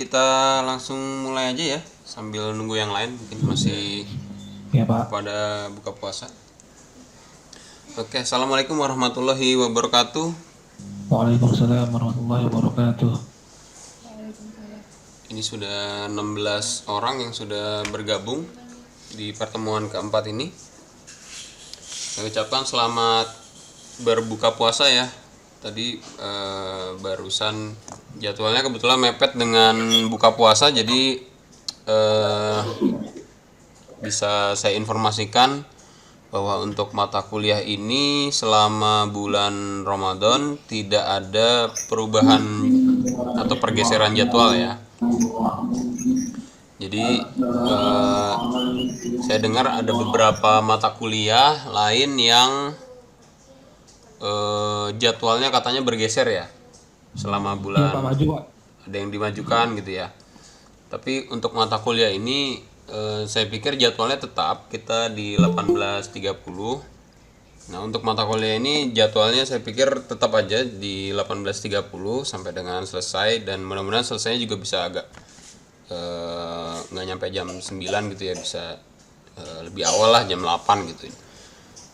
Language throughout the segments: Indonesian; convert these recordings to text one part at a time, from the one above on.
kita langsung mulai aja ya, sambil nunggu yang lain mungkin masih Ya Pak. pada buka puasa. Oke, assalamualaikum warahmatullahi wabarakatuh. Waalaikumsalam warahmatullahi wabarakatuh. Ini sudah 16 orang yang sudah bergabung di pertemuan keempat ini. Saya ucapkan selamat berbuka puasa ya. Tadi barusan jadwalnya kebetulan mepet dengan buka puasa, jadi bisa saya informasikan bahwa untuk mata kuliah ini selama bulan Ramadan tidak ada perubahan atau pergeseran jadwal ya. Jadi saya dengar ada beberapa mata kuliah lain yang jadwalnya katanya bergeser ya selama Ya Pak, bulan, maju Pak. ada yang dimajukan gitu ya. Tapi untuk mata kuliah ini saya pikir jadwalnya tetap kita di 18.30. Nah, untuk mata kuliah ini jadwalnya saya pikir tetap aja di 18.30 sampai dengan selesai, dan mudah-mudahan selesainya juga bisa agak nggak nyampe jam 9 gitu ya, bisa lebih awal lah, jam 8 gitu.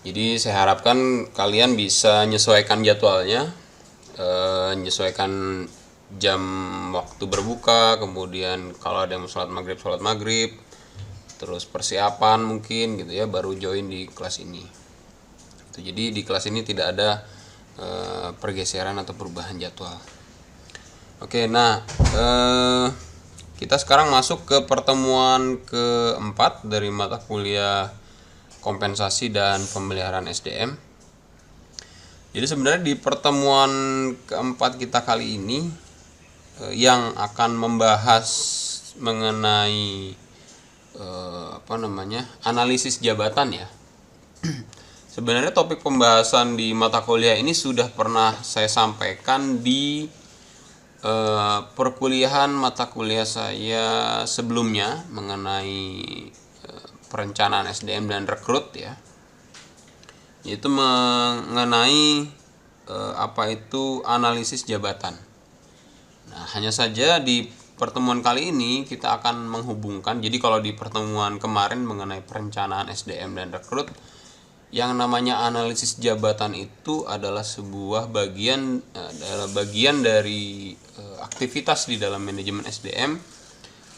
Jadi saya harapkan kalian bisa menyesuaikan jadwalnya, menyesuaikan jam waktu berbuka, kemudian kalau ada yang sholat maghrib, terus persiapan mungkin gitu ya, baru join di kelas ini. Jadi di kelas ini tidak ada pergeseran atau perubahan jadwal. Oke, nah kita sekarang masuk ke pertemuan keempat dari mata kuliah kompensasi dan pemeliharaan SDM. Jadi sebenarnya di pertemuan keempat kita kali ini yang akan membahas mengenai analisis jabatan ya. Sebenarnya topik pembahasan di mata kuliah ini sudah pernah saya sampaikan di perkuliahan mata kuliah saya sebelumnya mengenai perencanaan SDM dan rekrut ya, yaitu mengenai apa itu analisis jabatan. Nah, hanya saja di pertemuan kali ini kita akan menghubungkan. Jadi kalau di pertemuan kemarin mengenai perencanaan SDM dan rekrut, yang namanya analisis jabatan itu adalah sebuah bagian dari aktivitas di dalam manajemen SDM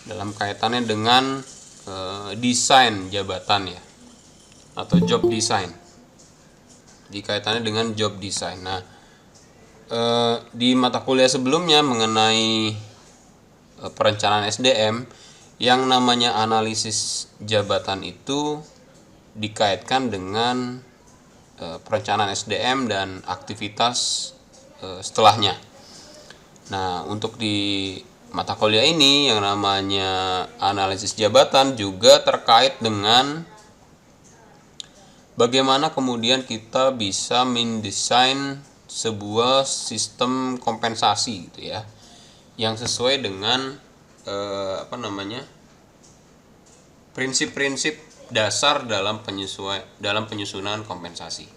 dalam kaitannya dengan desain jabatan ya, atau job design. Dikaitannya dengan job design. Nah, di mata kuliah sebelumnya mengenai perencanaan SDM, yang namanya analisis jabatan itu dikaitkan dengan perencanaan SDM dan aktivitas setelahnya. Nah, untuk di mata kuliah ini yang namanya analisis jabatan juga terkait dengan bagaimana kemudian kita bisa mendesain sebuah sistem kompensasi gitu ya, yang sesuai dengan prinsip-prinsip dasar dalam penyusunan kompensasi.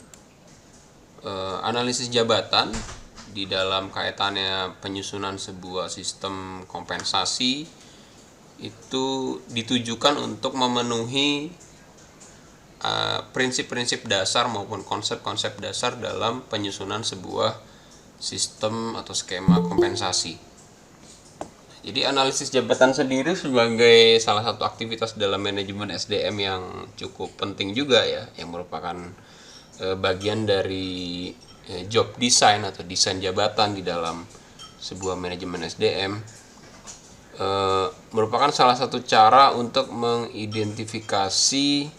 Analisis jabatan di dalam kaitannya penyusunan sebuah sistem kompensasi itu ditujukan untuk memenuhi prinsip-prinsip dasar maupun konsep-konsep dasar dalam penyusunan sebuah sistem atau skema kompensasi. Jadi analisis jabatan sendiri sebagai salah satu aktivitas dalam manajemen SDM yang cukup penting juga ya, yang merupakan bagian dari job design atau desain jabatan di dalam sebuah manajemen SDM, merupakan salah satu cara untuk mengidentifikasi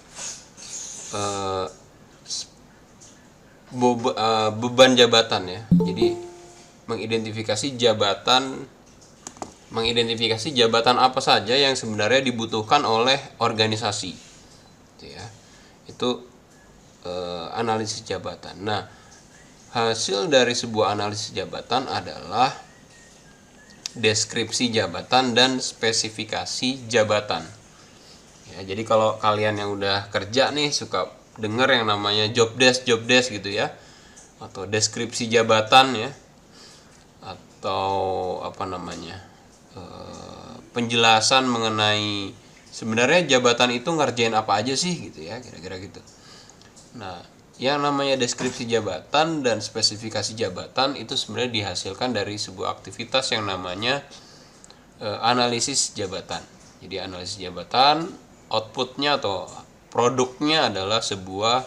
beban jabatan ya. Jadi mengidentifikasi jabatan apa saja yang sebenarnya dibutuhkan oleh organisasi gitu ya. Itu analisis jabatan. Nah, hasil dari sebuah analisis jabatan adalah deskripsi jabatan dan spesifikasi jabatan. Ya, jadi kalau kalian yang udah kerja nih suka dengar yang namanya job desk gitu ya, atau deskripsi jabatan ya, atau penjelasan mengenai sebenarnya jabatan itu ngerjain apa aja sih gitu ya, kira-kira gitu. Nah, yang namanya deskripsi jabatan dan spesifikasi jabatan itu sebenarnya dihasilkan dari sebuah aktivitas yang namanya analisis jabatan. Jadi analisis jabatan, outputnya atau produknya adalah sebuah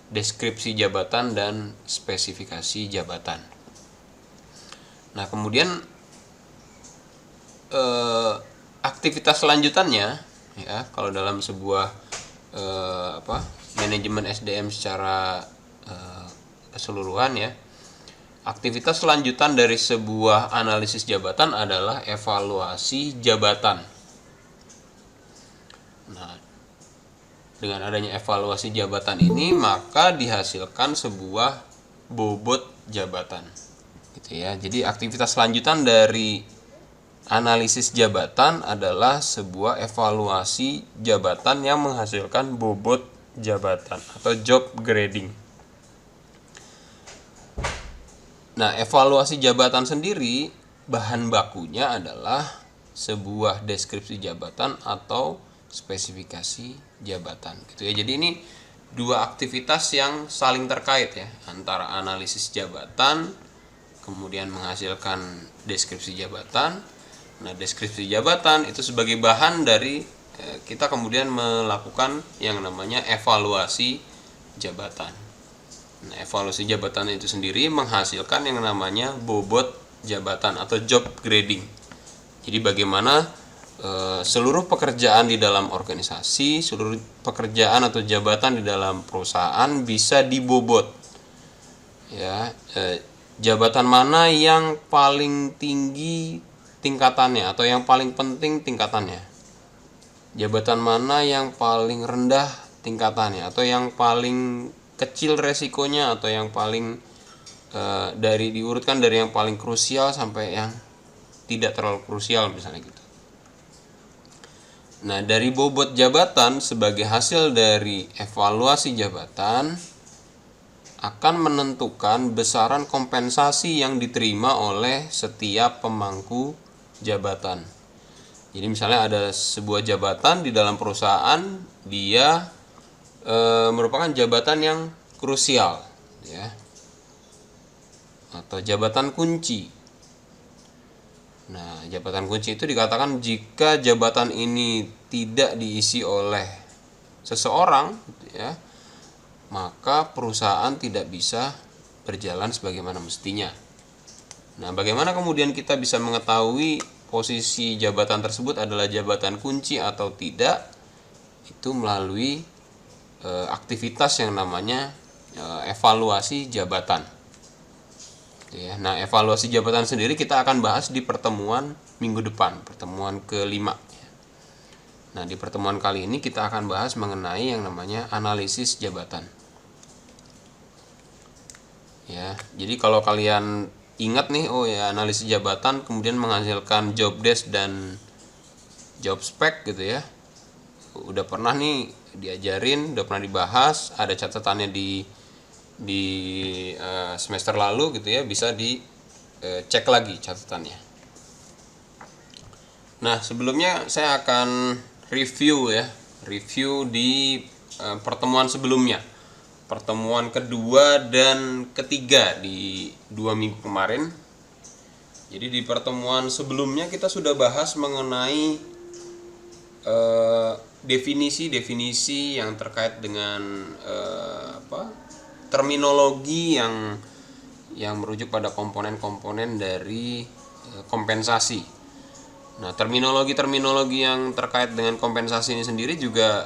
deskripsi jabatan dan spesifikasi jabatan. Nah, kemudian aktivitas selanjutannya ya, kalau dalam sebuah manajemen SDM secara keseluruhan ya, aktivitas selanjutan dari sebuah analisis jabatan adalah evaluasi jabatan. Nah, dengan adanya evaluasi jabatan ini maka dihasilkan sebuah bobot jabatan gitu ya. Jadi aktivitas selanjutan dari analisis jabatan adalah sebuah evaluasi jabatan yang menghasilkan bobot jabatan atau job grading. Nah, evaluasi jabatan sendiri bahan bakunya adalah sebuah deskripsi jabatan atau spesifikasi jabatan gitu ya. Jadi ini dua aktivitas yang saling terkait ya, antara analisis jabatan kemudian menghasilkan deskripsi jabatan. Nah, deskripsi jabatan itu sebagai bahan dari kita kemudian melakukan yang namanya evaluasi jabatan. Nah, evaluasi jabatan itu sendiri menghasilkan yang namanya bobot jabatan atau job grading. Jadi bagaimana seluruh pekerjaan di dalam organisasi, seluruh pekerjaan atau jabatan di dalam perusahaan bisa dibobot. Ya, jabatan mana yang paling tinggi tingkatannya atau yang paling penting tingkatannya? Jabatan mana yang paling rendah tingkatannya atau yang paling kecil resikonya atau yang paling diurutkan dari yang paling krusial sampai yang tidak terlalu krusial misalnya gitu. Nah, dari bobot jabatan sebagai hasil dari evaluasi jabatan akan menentukan besaran kompensasi yang diterima oleh setiap pemangku jabatan. Jadi misalnya ada sebuah jabatan di dalam perusahaan, dia merupakan jabatan yang krusial ya, atau jabatan kunci. Nah, jabatan kunci itu dikatakan jika jabatan ini tidak diisi oleh seseorang ya, maka perusahaan tidak bisa berjalan sebagaimana mestinya. Nah, bagaimana kemudian kita bisa mengetahui posisi jabatan tersebut adalah jabatan kunci atau tidak? Itu melalui aktivitas yang namanya evaluasi jabatan. Nah, evaluasi jabatan sendiri kita akan bahas di pertemuan minggu depan, pertemuan ke-5. Nah, di pertemuan kali ini kita akan bahas mengenai yang namanya analisis jabatan. Ya, jadi kalau kalian ingat nih, oh ya, analisis jabatan kemudian menghasilkan job desk dan job spec gitu ya. Udah pernah nih diajarin, udah pernah dibahas, ada catatannya di semester lalu gitu ya, bisa dicek lagi catatannya. Nah, sebelumnya saya akan review di pertemuan sebelumnya, pertemuan kedua dan ketiga di 2 minggu kemarin. Jadi di pertemuan sebelumnya kita sudah bahas mengenai definisi-definisi yang terkait dengan terminologi yang merujuk pada komponen-komponen dari kompensasi. Nah, terminologi yang terkait dengan kompensasi ini sendiri juga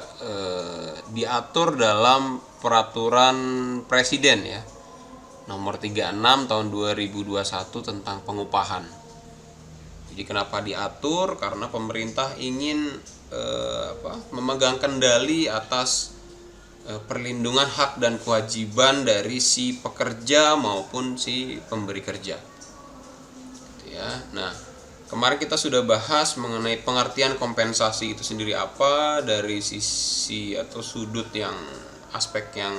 diatur dalam peraturan presiden ya, nomor 36 tahun 2021 tentang pengupahan. Jadi kenapa diatur? Karena pemerintah ingin memegang kendali atas perlindungan hak dan kewajiban dari si pekerja maupun si pemberi kerja. Ya. Nah, kemarin kita sudah bahas mengenai pengertian kompensasi itu sendiri apa dari sisi atau sudut yang aspek yang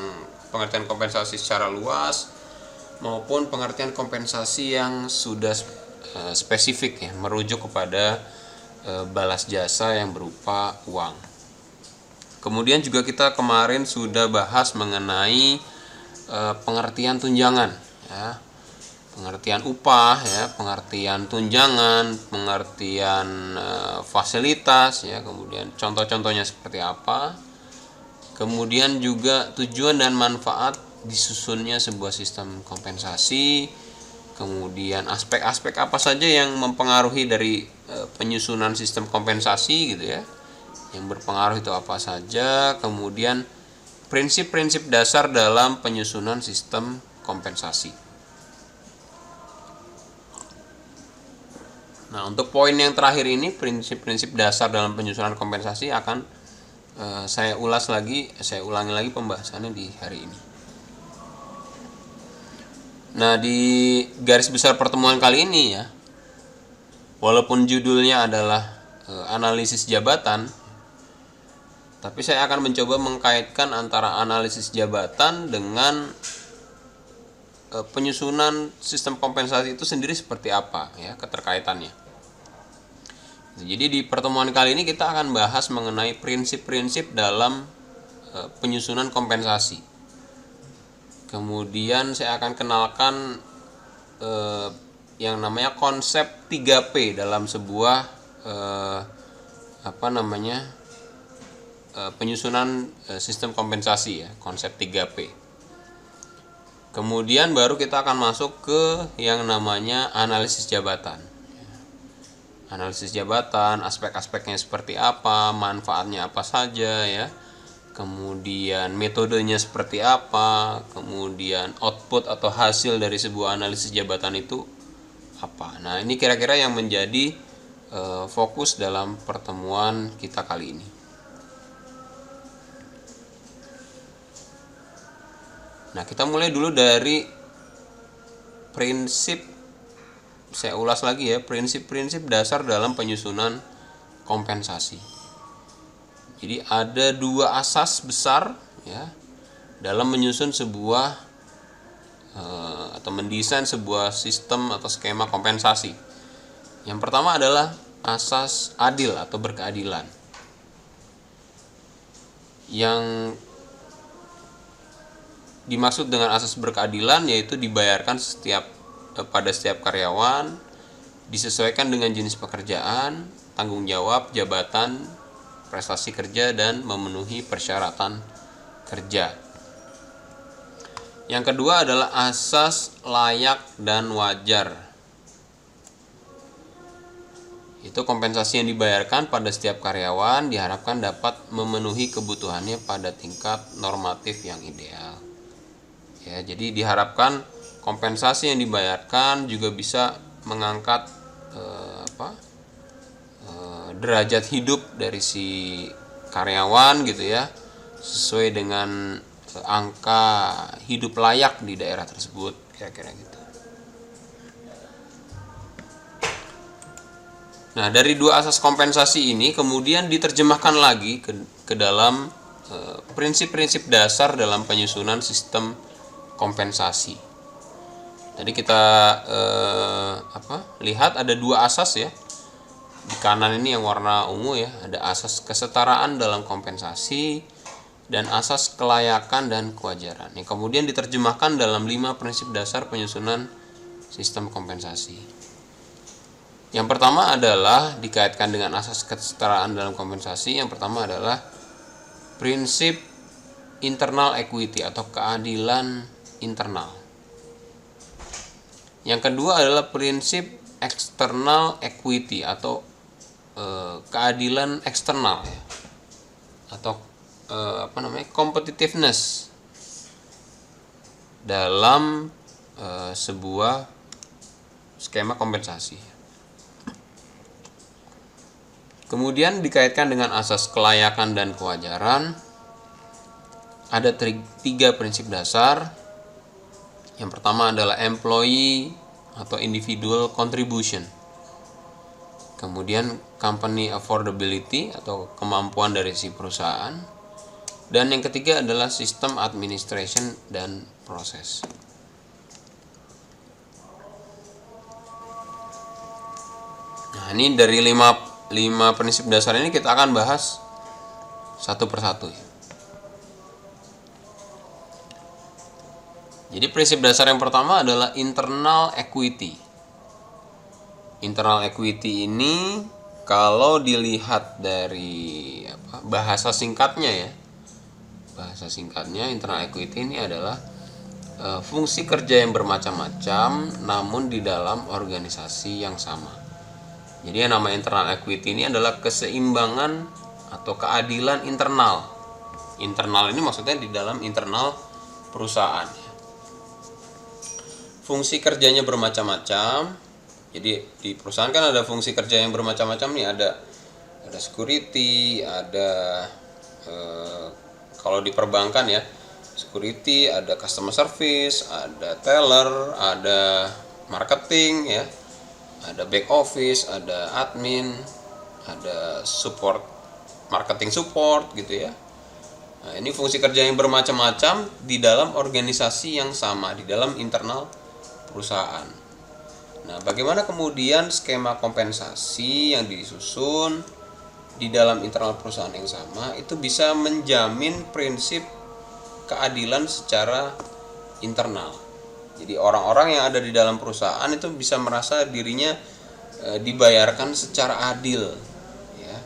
pengertian kompensasi secara luas maupun pengertian kompensasi yang sudah spesifik ya, merujuk kepada balas jasa yang berupa uang. Kemudian juga kita kemarin sudah bahas mengenai pengertian tunjangan, ya, pengertian upah, ya, pengertian tunjangan, pengertian fasilitas, ya, kemudian contoh-contohnya seperti apa. Kemudian juga tujuan dan manfaat disusunnya sebuah sistem kompensasi. Kemudian aspek-aspek apa saja yang mempengaruhi dari penyusunan sistem kompensasi gitu ya. Yang berpengaruh itu apa saja. Kemudian prinsip-prinsip dasar dalam penyusunan sistem kompensasi. Nah, untuk poin yang terakhir ini, prinsip-prinsip dasar dalam penyusunan kompensasi akan saya ulangi lagi pembahasannya di hari ini. Nah, di garis besar pertemuan kali ini ya, walaupun judulnya adalah analisis jabatan, tapi saya akan mencoba mengkaitkan antara analisis jabatan dengan penyusunan sistem kompensasi itu sendiri seperti apa ya keterkaitannya. Jadi di pertemuan kali ini kita akan bahas mengenai prinsip-prinsip dalam penyusunan kompensasi. Kemudian saya akan kenalkan yang namanya konsep 3P dalam sebuah penyusunan sistem kompensasi ya, konsep 3P. Kemudian baru kita akan masuk ke yang namanya analisis jabatan. Analisis jabatan, aspek-aspeknya seperti apa, manfaatnya apa saja ya. Kemudian metodenya seperti apa, kemudian output atau hasil dari sebuah analisis jabatan itu apa. Nah, ini kira-kira yang menjadi fokus dalam pertemuan kita kali ini. Nah, kita mulai dulu dari prinsip. Saya ulas lagi ya, prinsip-prinsip dasar dalam penyusunan kompensasi. Jadi ada dua asas besar ya dalam menyusun sebuah atau mendesain sebuah sistem atau skema kompensasi. Yang pertama adalah asas adil atau berkeadilan. Yang dimaksud dengan asas berkeadilan yaitu dibayarkan pada setiap karyawan disesuaikan dengan jenis pekerjaan, tanggung jawab, jabatan, prestasi kerja, dan memenuhi persyaratan kerja. Yang kedua adalah asas layak dan wajar. Itu kompensasi yang dibayarkan pada setiap karyawan diharapkan dapat memenuhi kebutuhannya pada tingkat normatif yang ideal. Ya, jadi diharapkan kompensasi yang dibayarkan juga bisa mengangkat derajat hidup dari si karyawan gitu ya, sesuai dengan angka hidup layak di daerah tersebut, kira-kira gitu. Nah, dari dua asas kompensasi ini kemudian diterjemahkan lagi ke dalam prinsip-prinsip dasar dalam penyusunan sistem kompensasi. Tadi kita lihat ada dua asas ya. Di kanan ini yang warna ungu ya, ada asas kesetaraan dalam kompensasi dan asas kelayakan dan kewajaran. Yang kemudian diterjemahkan dalam 5 prinsip dasar penyusunan sistem kompensasi. Yang pertama adalah dikaitkan dengan asas kesetaraan dalam kompensasi. Yang pertama adalah prinsip internal equity atau keadilan internal. Yang kedua adalah prinsip external equity atau keadilan eksternal ya. Atau competitiveness dalam sebuah skema kompensasi. Kemudian dikaitkan dengan asas kelayakan dan kewajaran. Ada 3 prinsip dasar. Yang pertama adalah employee atau individual contribution. Kemudian company affordability atau kemampuan dari si perusahaan. Dan yang ketiga adalah sistem administration dan proses. Nah, ini dari 5 5 prinsip dasar ini kita akan bahas satu persatu ya. Jadi prinsip dasar yang pertama adalah internal equity. Internal equity ini kalau dilihat dari bahasa singkatnya ya. Bahasa singkatnya internal equity ini adalah fungsi kerja yang bermacam-macam namun di dalam organisasi yang sama. Jadi yang namanya internal equity ini adalah keseimbangan atau keadilan internal. Internal ini maksudnya di dalam internal perusahaan. Fungsi kerjanya bermacam-macam. Jadi di perusahaan kan ada fungsi kerja yang bermacam-macam nih, ada security, ada kalau di perbankan ya, security, ada customer service, ada teller, ada marketing ya, ada back office, ada admin, ada support, marketing support gitu ya. Nah, ini fungsi kerja yang bermacam-macam di dalam organisasi yang sama, di dalam internal perusahaan. Nah, bagaimana kemudian skema kompensasi yang disusun di dalam internal perusahaan yang sama itu bisa menjamin prinsip keadilan secara internal. Jadi orang-orang yang ada di dalam perusahaan itu bisa merasa dirinya dibayarkan secara adil ya,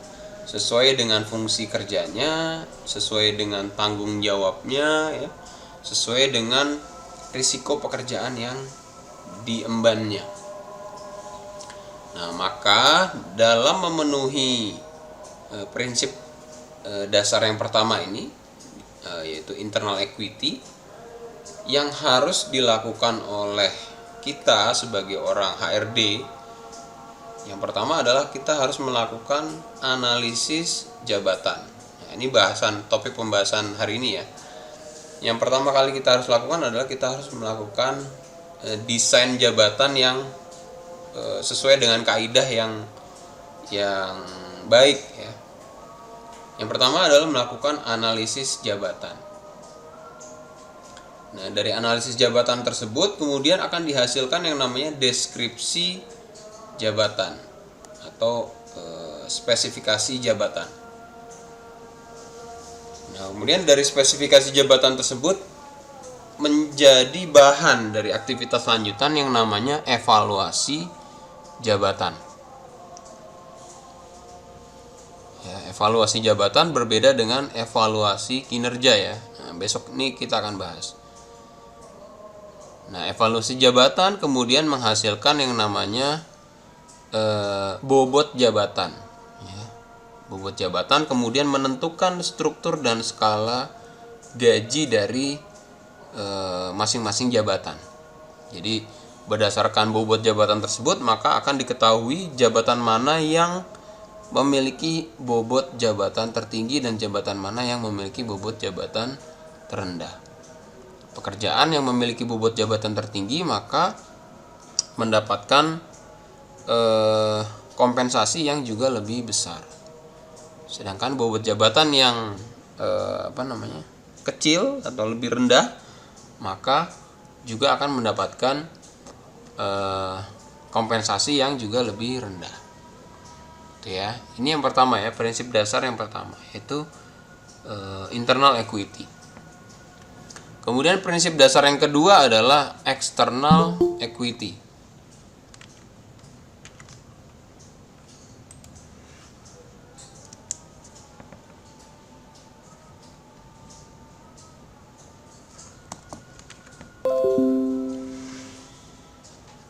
sesuai dengan fungsi kerjanya, sesuai dengan tanggung jawabnya ya, sesuai dengan risiko pekerjaan yang diembannya. Nah, maka dalam memenuhi prinsip dasar yang pertama ini, yaitu internal equity, yang harus dilakukan oleh kita sebagai orang HRD, yang pertama adalah kita harus melakukan analisis jabatan. Nah, ini topik pembahasan hari ini ya. Yang pertama kali kita harus lakukan adalah kita harus melakukan desain jabatan yang sesuai dengan kaidah yang baik ya. Yang pertama adalah melakukan analisis jabatan. Nah, dari analisis jabatan tersebut kemudian akan dihasilkan yang namanya deskripsi jabatan atau spesifikasi jabatan. Nah, kemudian dari spesifikasi jabatan tersebut menjadi bahan dari aktivitas lanjutan yang namanya evaluasi jabatan. Ya, evaluasi jabatan berbeda dengan evaluasi kinerja ya. Nah, besok ini kita akan bahas. Nah, evaluasi jabatan kemudian menghasilkan yang namanya bobot jabatan. Ya. Bobot jabatan kemudian menentukan struktur dan skala gaji dari masing-masing jabatan. Jadi berdasarkan bobot jabatan tersebut maka akan diketahui jabatan mana yang memiliki bobot jabatan tertinggi dan jabatan mana yang memiliki bobot jabatan terendah. Pekerjaan yang memiliki bobot jabatan tertinggi maka mendapatkan kompensasi yang juga lebih besar. Sedangkan bobot jabatan yang kecil atau lebih rendah maka juga akan mendapatkan kompensasi yang juga lebih rendah. Itu ya. Ini yang pertama ya, prinsip dasar yang pertama yaitu internal equity. Kemudian prinsip dasar yang kedua adalah external equity.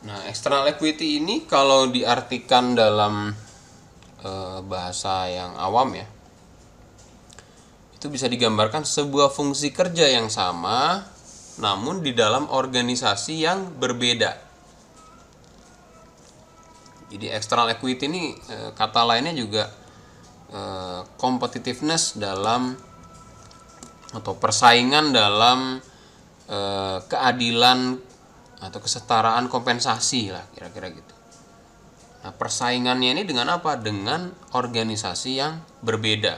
Nah, external equity ini kalau diartikan dalam bahasa yang awam ya, itu bisa digambarkan sebuah fungsi kerja yang sama namun di dalam organisasi yang berbeda. Jadi external equity ini kata lainnya juga competitiveness dalam atau persaingan dalam keadilan atau kesetaraan kompensasi lah kira-kira gitu. Nah, persaingannya ini dengan apa? Dengan organisasi yang berbeda.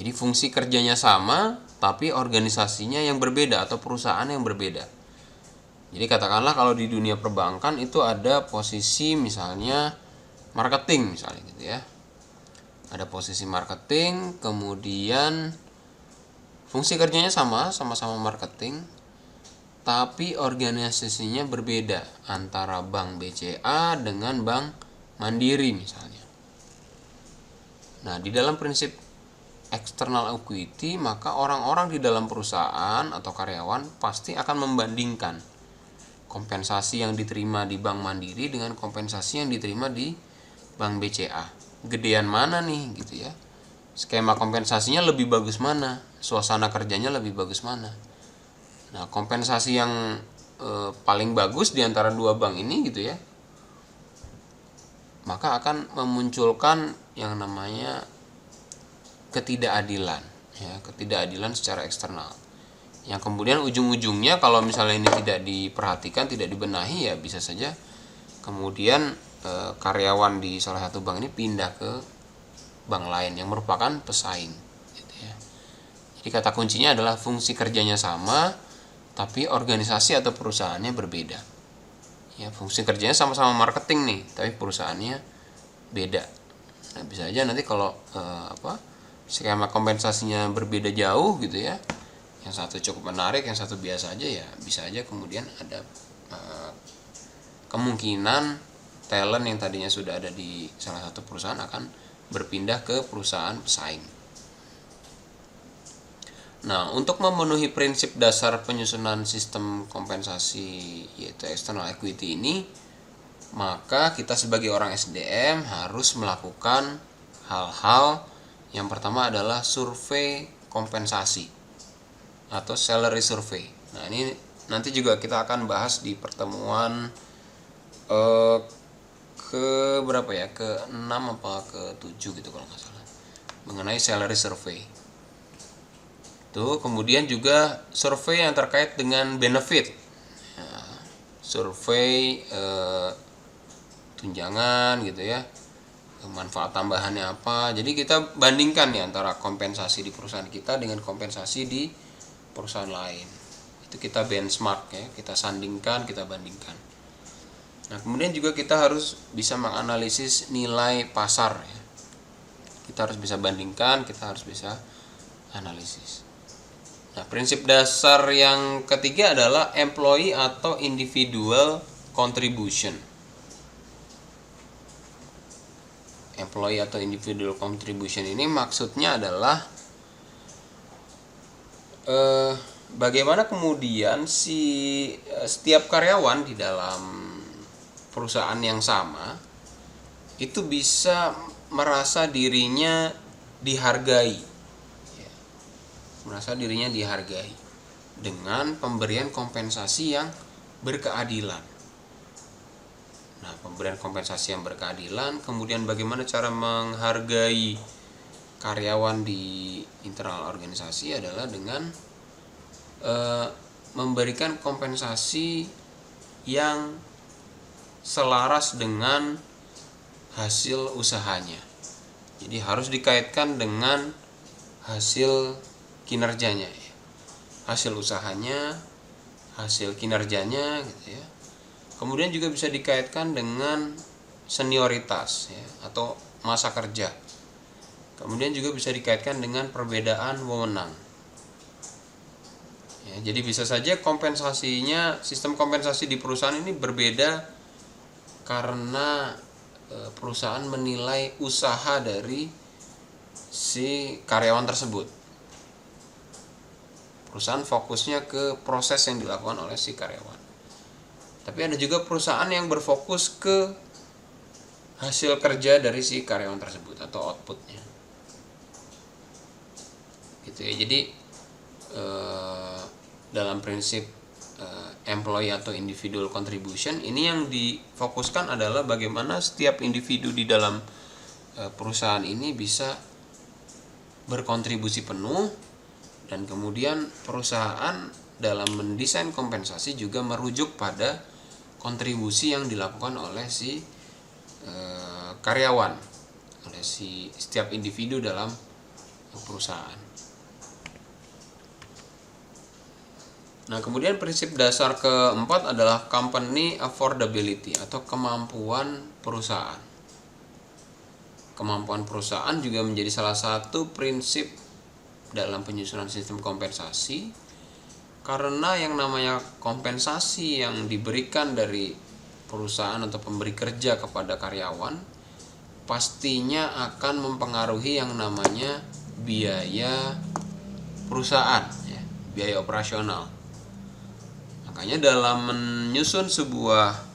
Jadi fungsi kerjanya sama tapi organisasinya yang berbeda atau perusahaan yang berbeda. Jadi katakanlah kalau di dunia perbankan itu ada posisi misalnya marketing misalnya gitu ya. Ada posisi marketing, kemudian fungsi kerjanya sama-sama marketing, tapi organisasinya berbeda antara Bank BCA dengan Bank Mandiri misalnya. Nah, di dalam prinsip external equity, maka orang-orang di dalam perusahaan atau karyawan pasti akan membandingkan kompensasi yang diterima di Bank Mandiri dengan kompensasi yang diterima di Bank BCA. Gedean mana nih gitu ya. Skema kompensasinya lebih bagus mana? Suasana kerjanya lebih bagus mana? Nah, kompensasi yang paling bagus di antara dua bank ini gitu ya, maka akan memunculkan yang namanya ketidakadilan ya, ketidakadilan secara eksternal. Yang kemudian ujung-ujungnya kalau misalnya ini tidak diperhatikan, tidak dibenahi, ya bisa saja kemudian karyawan di salah satu bank ini pindah ke bank lain yang merupakan pesaing gitu ya. Jadi kata kuncinya adalah fungsi kerjanya sama, tapi organisasi atau perusahaannya berbeda. Ya, fungsi kerjanya sama-sama marketing nih, tapi perusahaannya beda. Nah, bisa aja nanti kalau skema kompensasinya berbeda jauh gitu ya, yang satu cukup menarik, yang satu biasa aja, ya bisa aja kemudian ada kemungkinan talent yang tadinya sudah ada di salah satu perusahaan akan berpindah ke perusahaan pesaing. Nah, untuk memenuhi prinsip dasar penyusunan sistem kompensasi yaitu external equity ini, maka kita sebagai orang SDM harus melakukan hal-hal. Yang pertama adalah survei kompensasi atau salary survey. Nah, ini nanti juga kita akan bahas di pertemuan ke berapa ya? Ke 6 apa ke 7 gitu kalau nggak salah. Mengenai salary survey. Tuh, kemudian juga survei yang terkait dengan benefit. Nah, survei tunjangan gitu ya. Manfaat tambahannya apa. Jadi kita bandingkan nih antara kompensasi di perusahaan kita dengan kompensasi di perusahaan lain. Itu kita benchmark ya, kita sandingkan, kita bandingkan. Nah, kemudian juga kita harus bisa menganalisis nilai pasar ya. Kita harus bisa bandingkan, kita harus bisa analisis. Nah, prinsip dasar yang ketiga adalah employee atau individual contribution. Employee atau individual contribution ini maksudnya adalah bagaimana kemudian setiap karyawan di dalam perusahaan yang sama itu bisa merasa dirinya dihargai. Merasa dirinya dihargai dengan pemberian kompensasi yang berkeadilan. Nah, pemberian kompensasi yang berkeadilan, kemudian bagaimana cara menghargai karyawan di internal organisasi adalah dengan memberikan kompensasi yang selaras dengan hasil usahanya. Jadi harus dikaitkan dengan hasil kinerjanya ya. Hasil usahanya, hasil kinerjanya gitu ya. Kemudian juga bisa dikaitkan dengan senioritas ya, atau masa kerja. Kemudian juga bisa dikaitkan dengan perbedaan wewenang. Ya, jadi bisa saja kompensasinya, sistem kompensasi di perusahaan ini berbeda karena perusahaan menilai usaha dari si karyawan tersebut. Perusahaan fokusnya ke proses yang dilakukan oleh si karyawan. Tapi ada juga perusahaan yang berfokus ke hasil kerja dari si karyawan tersebut atau outputnya. Gitu ya. Jadi dalam prinsip employee atau individual contribution ini yang difokuskan adalah bagaimana setiap individu di dalam perusahaan ini bisa berkontribusi penuh. Dan kemudian perusahaan dalam mendesain kompensasi juga merujuk pada kontribusi yang dilakukan oleh si karyawan, oleh si setiap individu dalam perusahaan. Nah, kemudian prinsip dasar keempat adalah company affordability atau kemampuan perusahaan. kemampuan perusahaan juga menjadi salah satu prinsip dalam penyusunan sistem kompensasi, karena yang namanya kompensasi yang diberikan dari perusahaan atau pemberi kerja kepada karyawan pastinya akan mempengaruhi yang namanya biaya perusahaan, ya, biaya operasional. Makanya dalam menyusun sebuah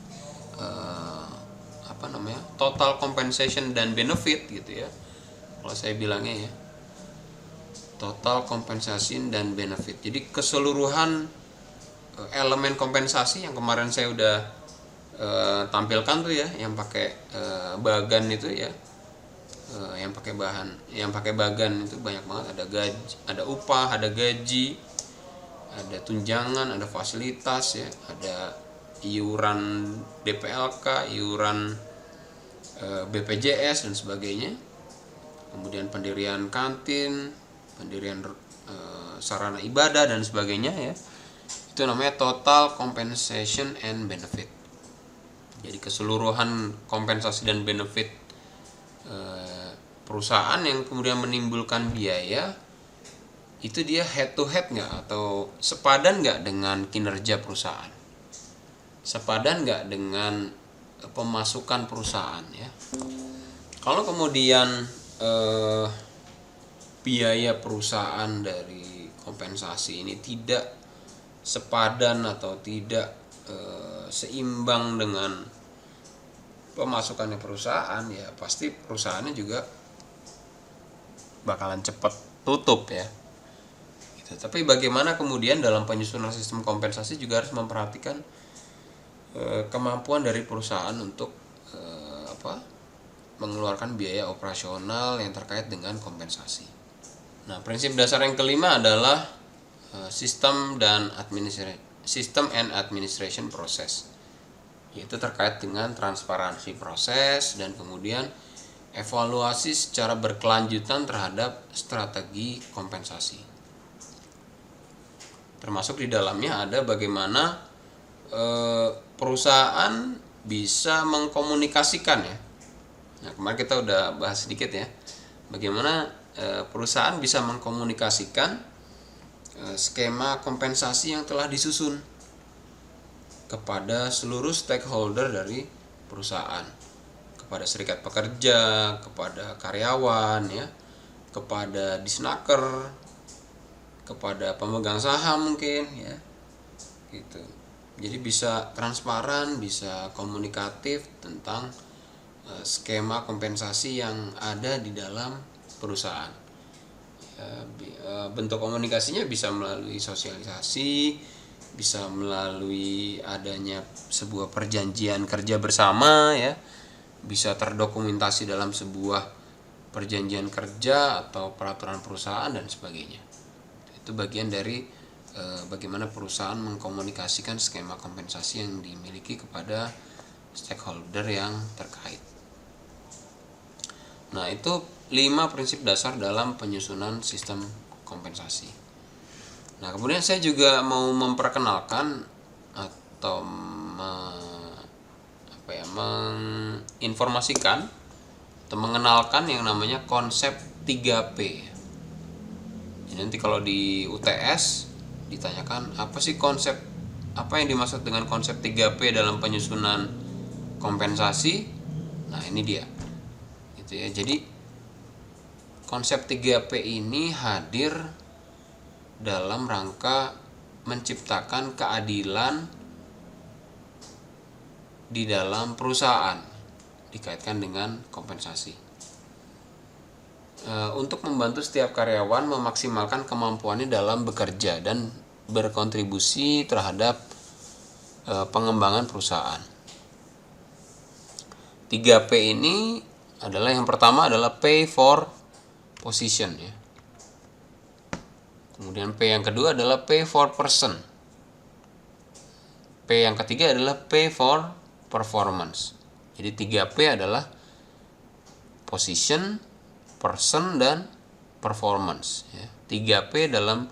total compensation dan benefit gitu ya, kalau saya bilangnya ya, total compensation dan benefit. Jadi keseluruhan elemen kompensasi yang kemarin saya udah tampilkan tuh ya, yang pakai bagan itu ya, yang pakai bagan itu banyak banget. Ada gaji, ada upah, ada gaji, ada tunjangan, ada fasilitas ya, ada iuran DPLK, iuran BPJS dan sebagainya. Kemudian pendirian kantin, pendirian sarana ibadah dan sebagainya ya. Itu namanya total compensation and benefit. Jadi keseluruhan kompensasi dan benefit perusahaan yang kemudian menimbulkan biaya, itu dia head to head nggak atau sepadan nggak dengan kinerja perusahaan, sepadan nggak dengan pemasukan perusahaan ya. Kalau kemudian biaya perusahaan dari kompensasi ini tidak sepadan atau tidak seimbang dengan pemasukannya perusahaan, ya pasti perusahaannya juga bakalan cepat tutup ya gitu. Tapi bagaimana kemudian dalam penyusunan sistem kompensasi juga harus memperhatikan kemampuan dari perusahaan untuk mengeluarkan biaya operasional yang terkait dengan kompensasi. Nah, prinsip dasar yang kelima adalah sistem and administration process, yaitu terkait dengan transparansi proses dan kemudian evaluasi secara berkelanjutan terhadap strategi kompensasi. Termasuk di dalamnya ada bagaimana perusahaan bisa mengkomunikasikan ya. Nah, kemarin kita udah bahas sedikit ya, bagaimana perusahaan bisa mengkomunikasikan skema kompensasi yang telah disusun kepada seluruh stakeholder dari perusahaan, kepada serikat pekerja, kepada karyawan ya, kepada disnaker, kepada pemegang saham mungkin ya, gitu. Jadi bisa transparan, bisa komunikatif tentang skema kompensasi yang ada di dalam perusahaan. Bentuk komunikasinya bisa melalui sosialisasi, bisa melalui adanya sebuah perjanjian kerja bersama ya, bisa terdokumentasi dalam sebuah perjanjian kerja atau peraturan perusahaan dan sebagainya. Itu bagian dari bagaimana perusahaan mengkomunikasikan skema kompensasi yang dimiliki kepada stakeholder yang terkait. Nah, itu 5 prinsip dasar dalam penyusunan sistem kompensasi. Nah, kemudian saya juga mau memperkenalkan atau menginformasikan atau mengenalkan yang namanya konsep 3P. Jadi nanti kalau di UTS ditanyakan apa sih konsep, apa yang dimaksud dengan konsep 3P dalam penyusunan kompensasi. Nah, ini dia gitu ya. Jadi konsep 3P ini hadir dalam rangka menciptakan keadilan di dalam perusahaan dikaitkan dengan kompensasi. Untuk membantu setiap karyawan memaksimalkan kemampuannya dalam bekerja dan berkontribusi terhadap pengembangan perusahaan. 3P ini adalah, yang pertama adalah pay for position ya. Kemudian P yang kedua adalah pay for person. P yang ketiga adalah pay for performance. Jadi 3P adalah position, person, dan performance ya. 3P dalam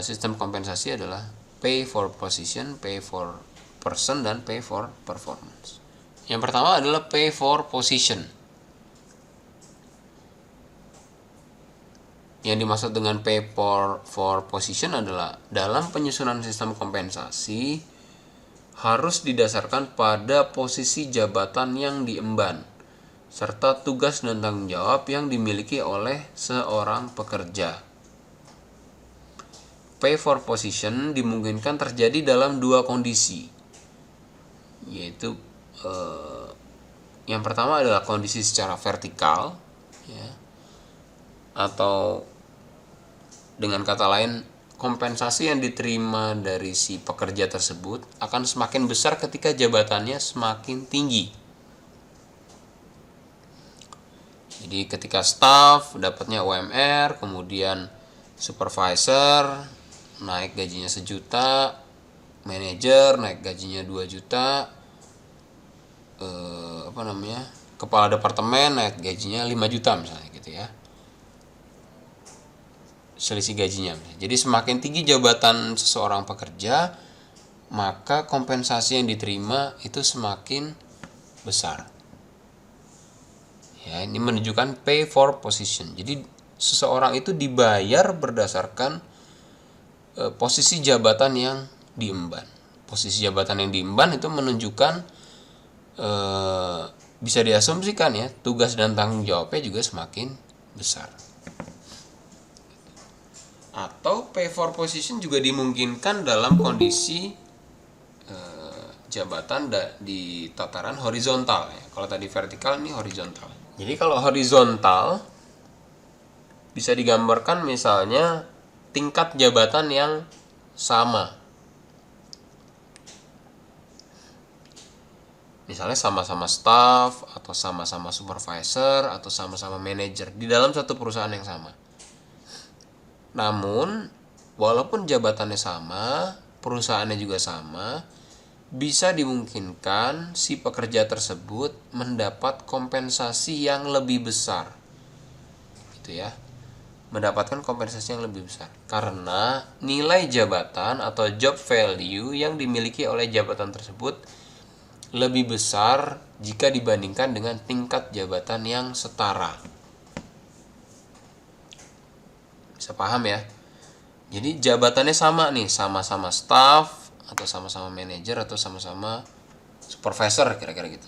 sistem kompensasi adalah pay for position, pay for person, dan pay for performance. Yang pertama adalah pay for position. Yang dimaksud dengan pay for position adalah dalam penyusunan sistem kompensasi harus didasarkan pada posisi jabatan yang diemban serta tugas dan tanggung jawab yang dimiliki oleh seorang pekerja. Pay for position dimungkinkan terjadi dalam dua kondisi, yaitu yang pertama adalah kondisi secara vertikal, ya, atau dengan kata lain kompensasi yang diterima dari si pekerja tersebut akan semakin besar ketika jabatannya semakin tinggi. Jadi ketika staff dapatnya UMR, kemudian supervisor naik gajinya 1 juta, manajer naik gajinya 2 juta, kepala departemen naik gajinya 5 juta misalnya gitu ya. Selisih gajinya. Jadi semakin tinggi jabatan seseorang pekerja, maka kompensasi yang diterima itu semakin besar. Ya, ini menunjukkan pay for position. Jadi seseorang itu dibayar berdasarkan posisi jabatan yang diemban. Posisi jabatan yang diemban itu menunjukkan bisa diasumsikan ya, tugas dan tanggung jawabnya juga semakin besar. Atau pay for position juga dimungkinkan dalam kondisi jabatan di tataran horizontal ya. Kalau tadi vertikal, ini horizontal. Jadi kalau horizontal bisa digambarkan misalnya tingkat jabatan yang sama. Misalnya sama-sama staff atau sama-sama supervisor atau sama-sama manajer di dalam satu perusahaan yang sama. Namun, walaupun jabatannya sama, perusahaannya juga sama, bisa dimungkinkan si pekerja tersebut mendapat kompensasi yang lebih besar. Gitu ya. Mendapatkan kompensasi yang lebih besar karena nilai jabatan atau job value yang dimiliki oleh jabatan tersebut lebih besar jika dibandingkan dengan tingkat jabatan yang setara. Bisa paham ya? Jadi jabatannya sama nih, sama-sama staff atau sama-sama manajer atau sama-sama supervisor kira-kira gitu.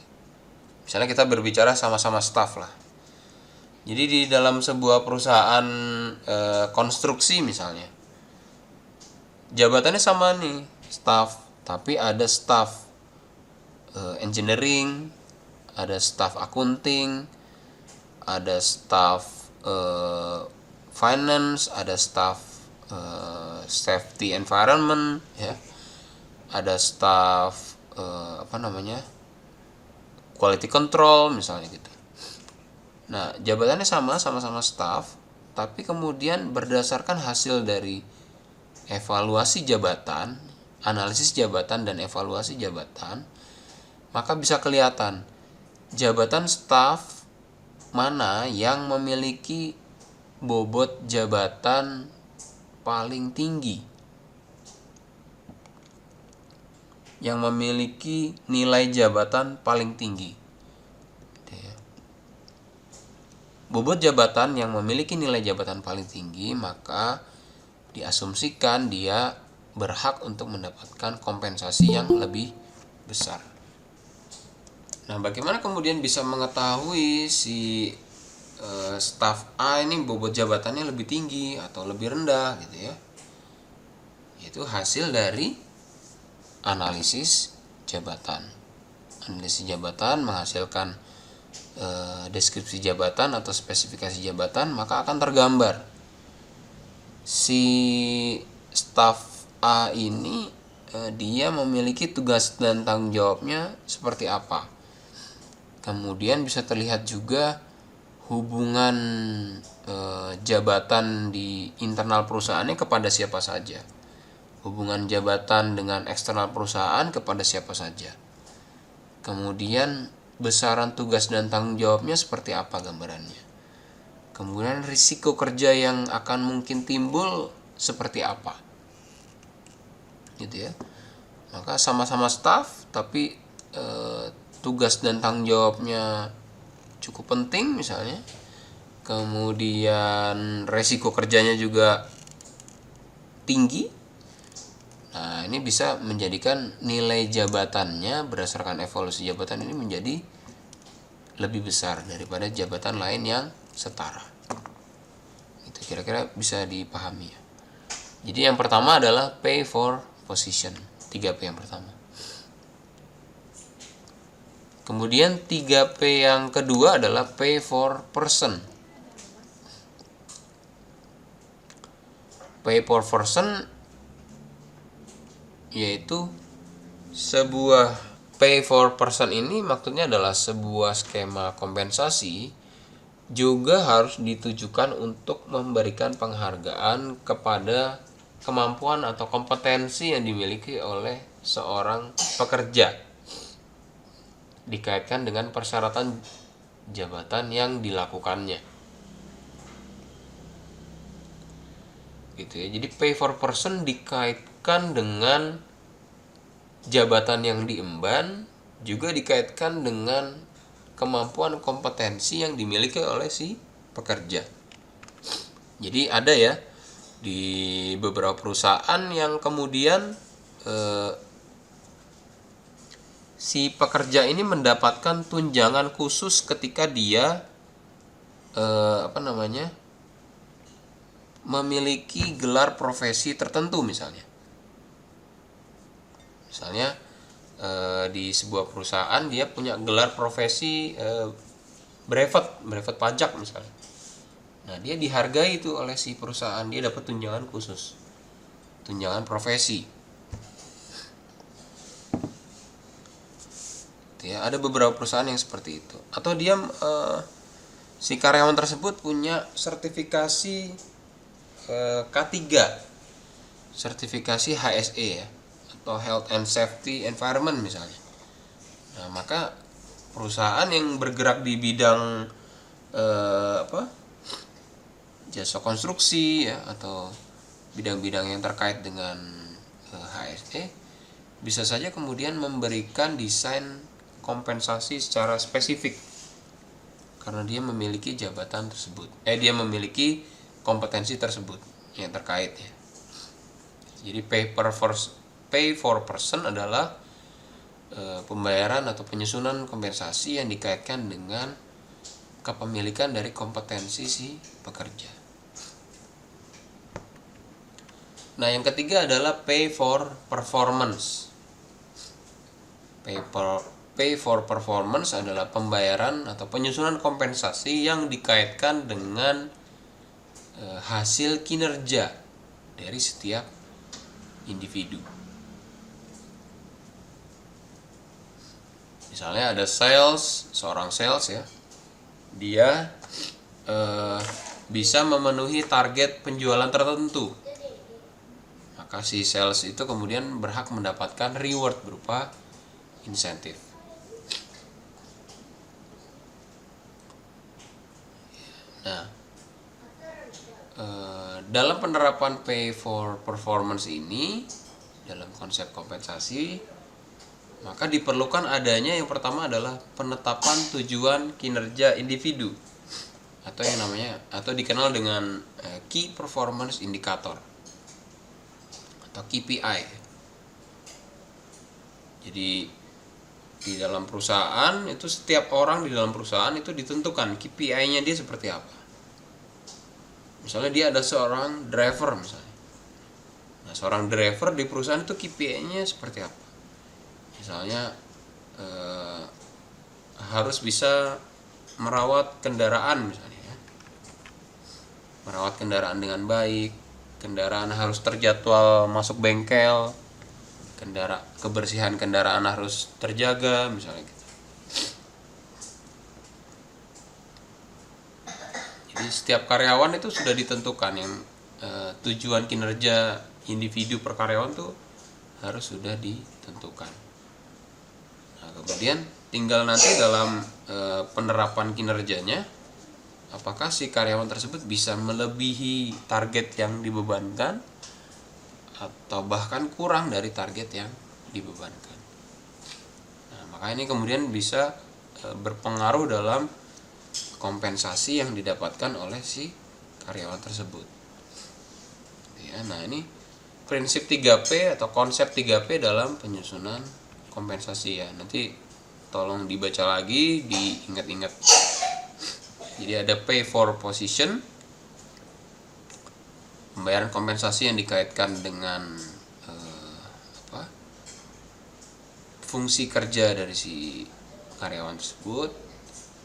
Misalnya kita berbicara sama-sama staff lah. Jadi di dalam sebuah perusahaan konstruksi misalnya, jabatannya sama nih, staff, tapi ada staff engineering, ada staff accounting, ada staff finance, ada staff safety environment, ya, ada staff quality control misalnya gitu. Nah, jabatannya sama-sama staff, tapi kemudian berdasarkan hasil dari evaluasi jabatan, analisis jabatan dan evaluasi jabatan, maka bisa kelihatan jabatan staff mana yang memiliki bobot jabatan paling tinggi, yang memiliki nilai jabatan paling tinggi. Bobot jabatan yang memiliki nilai jabatan paling tinggi, maka diasumsikan dia berhak untuk mendapatkan kompensasi yang lebih besar. Nah, bagaimana kemudian bisa mengetahui si staf A ini bobot jabatannya lebih tinggi atau lebih rendah gitu ya? Itu hasil dari analisis jabatan. Analisis jabatan menghasilkan deskripsi jabatan atau spesifikasi jabatan, maka akan tergambar si staf A ini dia memiliki tugas dan tanggung jawabnya seperti apa. Kemudian bisa terlihat juga hubungan jabatan di internal perusahaannya kepada siapa saja, hubungan jabatan dengan eksternal perusahaan kepada siapa saja, kemudian besaran tugas dan tanggung jawabnya seperti apa gambarannya, kemudian risiko kerja yang akan mungkin timbul seperti apa, gitu ya. Maka sama-sama staff tapi tugas dan tanggung jawabnya cukup penting misalnya, kemudian resiko kerjanya juga tinggi. Nah, ini bisa menjadikan nilai jabatannya berdasarkan evolusi jabatan ini menjadi lebih besar daripada jabatan lain yang setara. Itu kira-kira bisa dipahami ya. Jadi yang pertama adalah pay for position, 3P yang pertama. Kemudian 3P yang kedua adalah pay for person. Pay for person yaitu sebuah pay for person ini maksudnya adalah sebuah skema kompensasi juga harus ditujukan untuk memberikan penghargaan kepada kemampuan atau kompetensi yang dimiliki oleh seorang pekerja dikaitkan dengan persyaratan jabatan yang dilakukannya. Gitu ya. Jadi pay for person dikaitkan dengan jabatan yang diemban, juga dikaitkan dengan kemampuan kompetensi yang dimiliki oleh si pekerja. Jadi ada ya di beberapa perusahaan yang kemudian si pekerja ini mendapatkan tunjangan khusus ketika dia memiliki gelar profesi tertentu misalnya. Di sebuah perusahaan dia punya gelar profesi brevet pajak misalnya. Nah, dia dihargai itu oleh si perusahaan, dia dapat tunjangan khusus, tunjangan profesi. Ya, ada beberapa perusahaan yang seperti itu. Atau dia si karyawan tersebut punya sertifikasi K3, sertifikasi HSE ya, atau Health and Safety Environment misalnya. Nah, maka perusahaan yang bergerak di bidang jasa konstruksi ya, atau bidang-bidang yang terkait dengan HSE bisa saja kemudian memberikan desain kompensasi secara spesifik karena dia memiliki jabatan tersebut. Dia memiliki kompetensi tersebut yang terkait ya. Jadi pay for person adalah pembayaran atau penyusunan kompensasi yang dikaitkan dengan kepemilikan dari kompetensi si pekerja. Nah, yang ketiga adalah pay for performance. Pay for performance adalah pembayaran atau penyusunan kompensasi yang dikaitkan dengan hasil kinerja dari setiap individu. Misalnya ada seorang sales ya, dia bisa memenuhi target penjualan tertentu, maka si sales itu kemudian berhak mendapatkan reward berupa insentif. Nah, dalam penerapan pay for performance ini dalam konsep kompensasi, maka diperlukan adanya yang pertama adalah penetapan tujuan kinerja individu atau yang namanya atau dikenal dengan Key Performance Indicator atau KPI. Jadi di dalam perusahaan itu setiap orang di dalam perusahaan itu ditentukan KPI-nya dia seperti apa. Misalnya dia ada seorang driver misalnya. Nah, seorang driver di perusahaan itu KPI-nya seperti apa? Misalnya harus bisa merawat kendaraan misalnya ya. Merawat kendaraan dengan baik, kendaraan harus terjadwal masuk bengkel, kebersihan kendaraan harus terjaga misalnya gitu. Jadi setiap karyawan itu sudah ditentukan yang tujuan kinerja individu per karyawan tuh harus sudah ditentukan. Nah, kemudian tinggal nanti dalam penerapan kinerjanya, apakah si karyawan tersebut bisa melebihi target yang dibebankan atau bahkan kurang dari target yang dibebankan. Nah, maka ini kemudian bisa berpengaruh dalam kompensasi yang didapatkan oleh si karyawan tersebut. Ya, nah ini prinsip 3P atau konsep 3P dalam penyusunan kompensasi ya. Nanti tolong dibaca lagi, diingat-ingat. Jadi ada pay for position, pembayaran kompensasi yang dikaitkan dengan fungsi kerja dari si karyawan tersebut,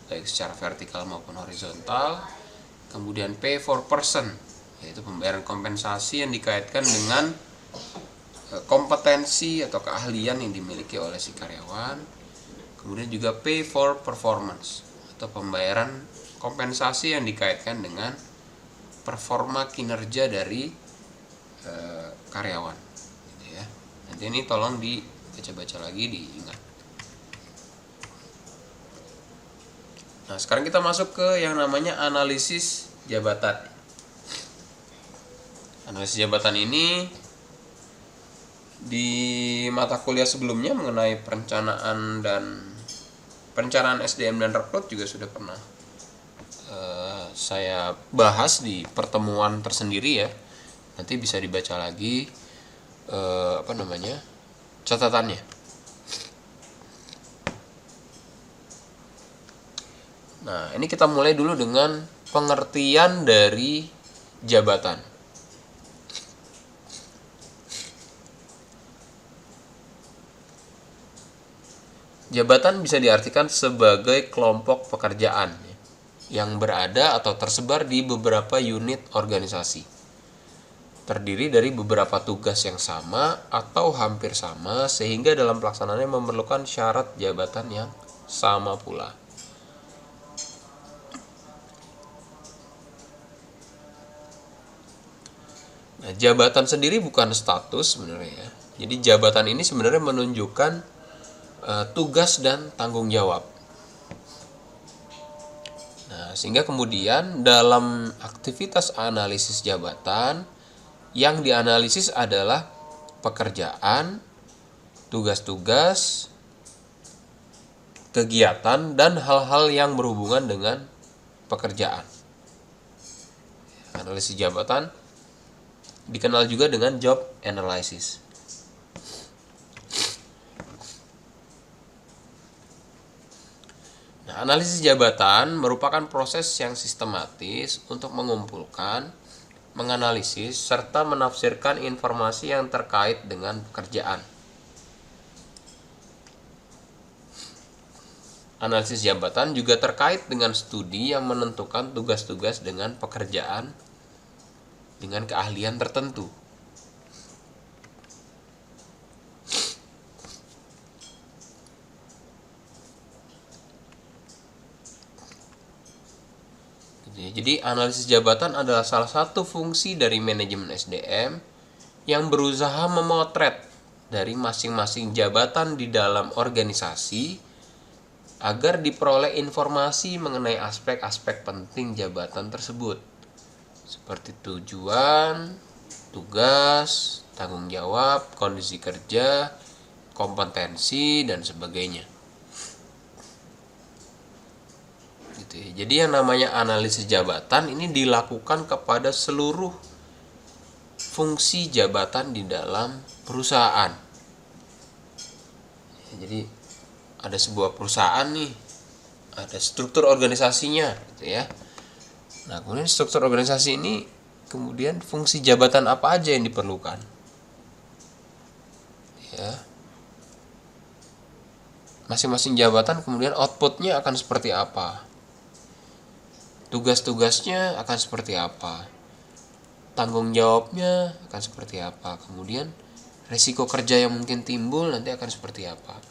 baik secara vertikal maupun horizontal. Kemudian pay for person, yaitu pembayaran kompensasi yang dikaitkan dengan kompetensi atau keahlian yang dimiliki oleh si karyawan. Kemudian juga pay for performance, atau pembayaran kompensasi yang dikaitkan dengan performa kinerja dari karyawan gitu ya. Nanti ini tolong dibaca-baca lagi, diingat. Nah, sekarang kita masuk ke yang namanya analisis jabatan. Analisis jabatan ini di mata kuliah sebelumnya mengenai perencanaan SDM dan rekrut juga sudah pernah saya bahas di pertemuan tersendiri ya. Nanti bisa dibaca lagi catatannya. Nah, ini kita mulai dulu dengan pengertian dari jabatan. Jabatan bisa diartikan sebagai kelompok pekerjaan yang berada atau tersebar di beberapa unit organisasi. Terdiri dari beberapa tugas yang sama atau hampir sama, sehingga dalam pelaksanaannya memerlukan syarat jabatan yang sama pula. Nah, jabatan sendiri bukan status sebenarnya ya. Jadi jabatan ini sebenarnya menunjukkan tugas dan tanggung jawab. Nah, sehingga kemudian dalam aktivitas analisis jabatan, yang dianalisis adalah pekerjaan, tugas-tugas, kegiatan, dan hal-hal yang berhubungan dengan pekerjaan. Analisis jabatan dikenal juga dengan job analysis. Nah, analisis jabatan merupakan proses yang sistematis untuk mengumpulkan, menganalisis, serta menafsirkan informasi yang terkait dengan pekerjaan. Analisis jabatan juga terkait dengan studi yang menentukan tugas-tugas dengan pekerjaan dengan keahlian tertentu. Jadi analisis jabatan adalah salah satu fungsi dari manajemen SDM yang berusaha memotret dari masing-masing jabatan di dalam organisasi agar diperoleh informasi mengenai aspek-aspek penting jabatan tersebut, seperti tujuan, tugas, tanggung jawab, kondisi kerja, kompetensi, dan sebagainya. Jadi yang namanya analisis jabatan ini dilakukan kepada seluruh fungsi jabatan di dalam perusahaan. Jadi ada sebuah perusahaan nih, ada struktur organisasinya gitu ya. Nah, kemudian struktur organisasi ini kemudian fungsi jabatan apa aja yang diperlukan. Ya. Masing-masing jabatan kemudian outputnya akan seperti apa. Tugas-tugasnya akan seperti apa, tanggung jawabnya akan seperti apa, kemudian risiko kerja yang mungkin timbul nanti akan seperti apa,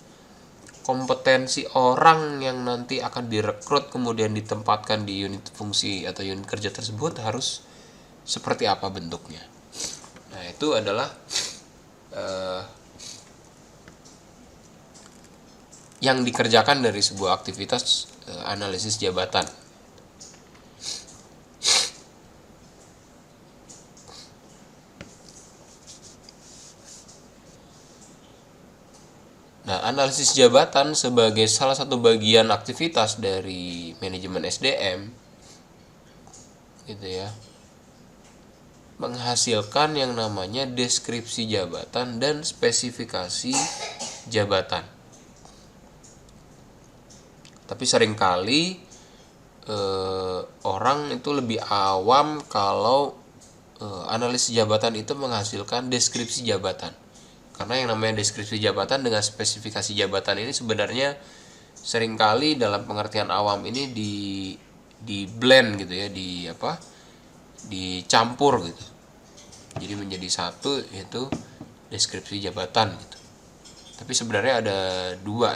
kompetensi orang yang nanti akan direkrut kemudian ditempatkan di unit fungsi atau unit kerja tersebut harus seperti apa bentuknya. Nah, itu adalah yang dikerjakan dari sebuah aktivitas analisis jabatan. Nah, analisis jabatan sebagai salah satu bagian aktivitas dari manajemen SDM gitu ya, menghasilkan yang namanya deskripsi jabatan dan spesifikasi jabatan. Tapi seringkali orang itu lebih awam kalau analisis jabatan itu menghasilkan deskripsi jabatan. Karena yang namanya deskripsi jabatan dengan spesifikasi jabatan ini sebenarnya seringkali dalam pengertian awam ini di blend gitu ya, dicampur gitu. Jadi menjadi satu, yaitu deskripsi jabatan gitu. Tapi sebenarnya ada dua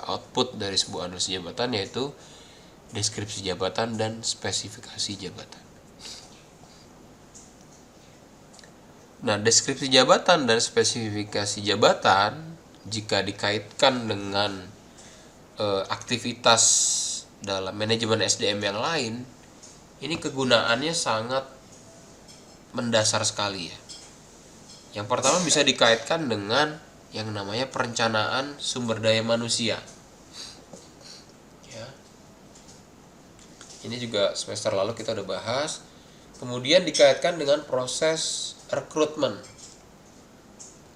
output dari sebuah analisis jabatan, yaitu deskripsi jabatan dan spesifikasi jabatan. Nah, deskripsi jabatan dan spesifikasi jabatan jika dikaitkan dengan aktivitas dalam manajemen SDM yang lain, ini kegunaannya sangat mendasar sekali ya. Yang pertama bisa dikaitkan dengan yang namanya perencanaan sumber daya manusia. Ya. Ini juga semester lalu kita udah bahas. Kemudian dikaitkan dengan proses rekrutmen,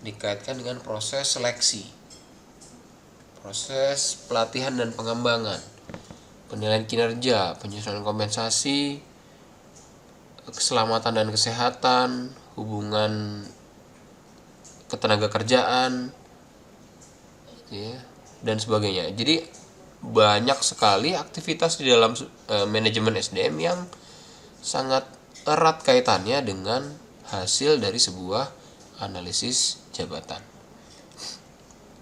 dikaitkan dengan proses seleksi, proses pelatihan dan pengembangan, penilaian kinerja, penyusunan kompensasi, keselamatan dan kesehatan, hubungan ketenaga kerjaan, ya, dan sebagainya. Jadi banyak sekali aktivitas di dalam manajemen SDM yang sangat erat kaitannya dengan hasil dari sebuah analisis jabatan.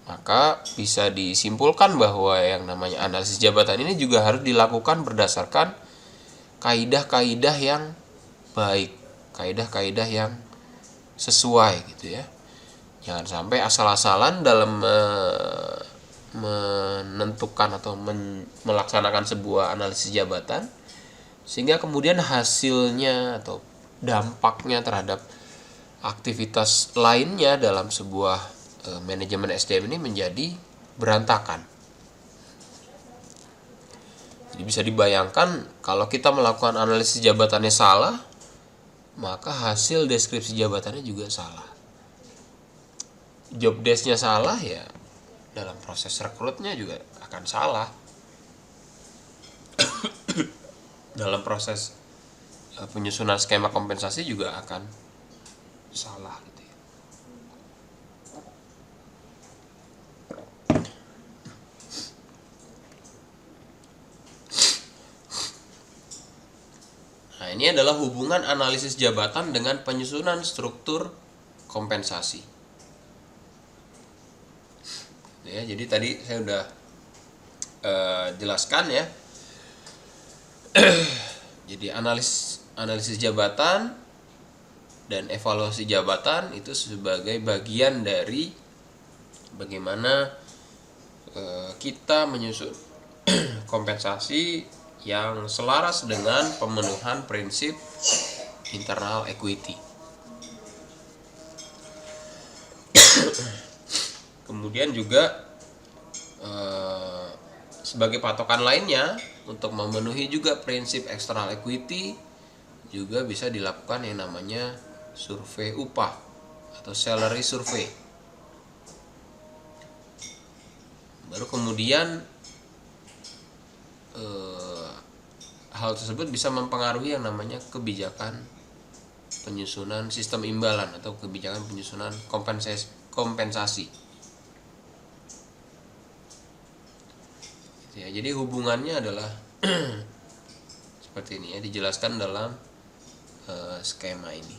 Maka bisa disimpulkan bahwa yang namanya analisis jabatan ini juga harus dilakukan berdasarkan kaidah-kaidah yang baik, kaidah-kaidah yang sesuai gitu ya. Jangan sampai asal-asalan dalam menentukan atau melaksanakan sebuah analisis jabatan, sehingga kemudian hasilnya atau dampaknya terhadap aktivitas lainnya dalam sebuah manajemen SDM ini menjadi berantakan. Jadi bisa dibayangkan kalau kita melakukan analisis jabatannya salah, maka hasil deskripsi jabatannya juga salah. Job desk-nya salah, ya dalam proses rekrutnya juga akan salah. Dalam proses penyusunan skema kompensasi juga akan salah gitu ya. Nah, ini adalah hubungan analisis jabatan dengan penyusunan struktur kompensasi. Ya, jadi tadi saya udah jelaskan ya. Jadi analisis jabatan dan evaluasi jabatan itu sebagai bagian dari bagaimana kita menyusun kompensasi yang selaras dengan pemenuhan prinsip internal equity. Kemudian juga sebagai patokan lainnya untuk memenuhi juga prinsip external equity juga bisa dilakukan yang namanya survei upah atau salary survey. Baru kemudian hal tersebut bisa mempengaruhi yang namanya kebijakan penyusunan sistem imbalan atau kebijakan penyusunan kompensasi. Ya, jadi hubungannya adalah seperti ini ya, dijelaskan dalam skema ini.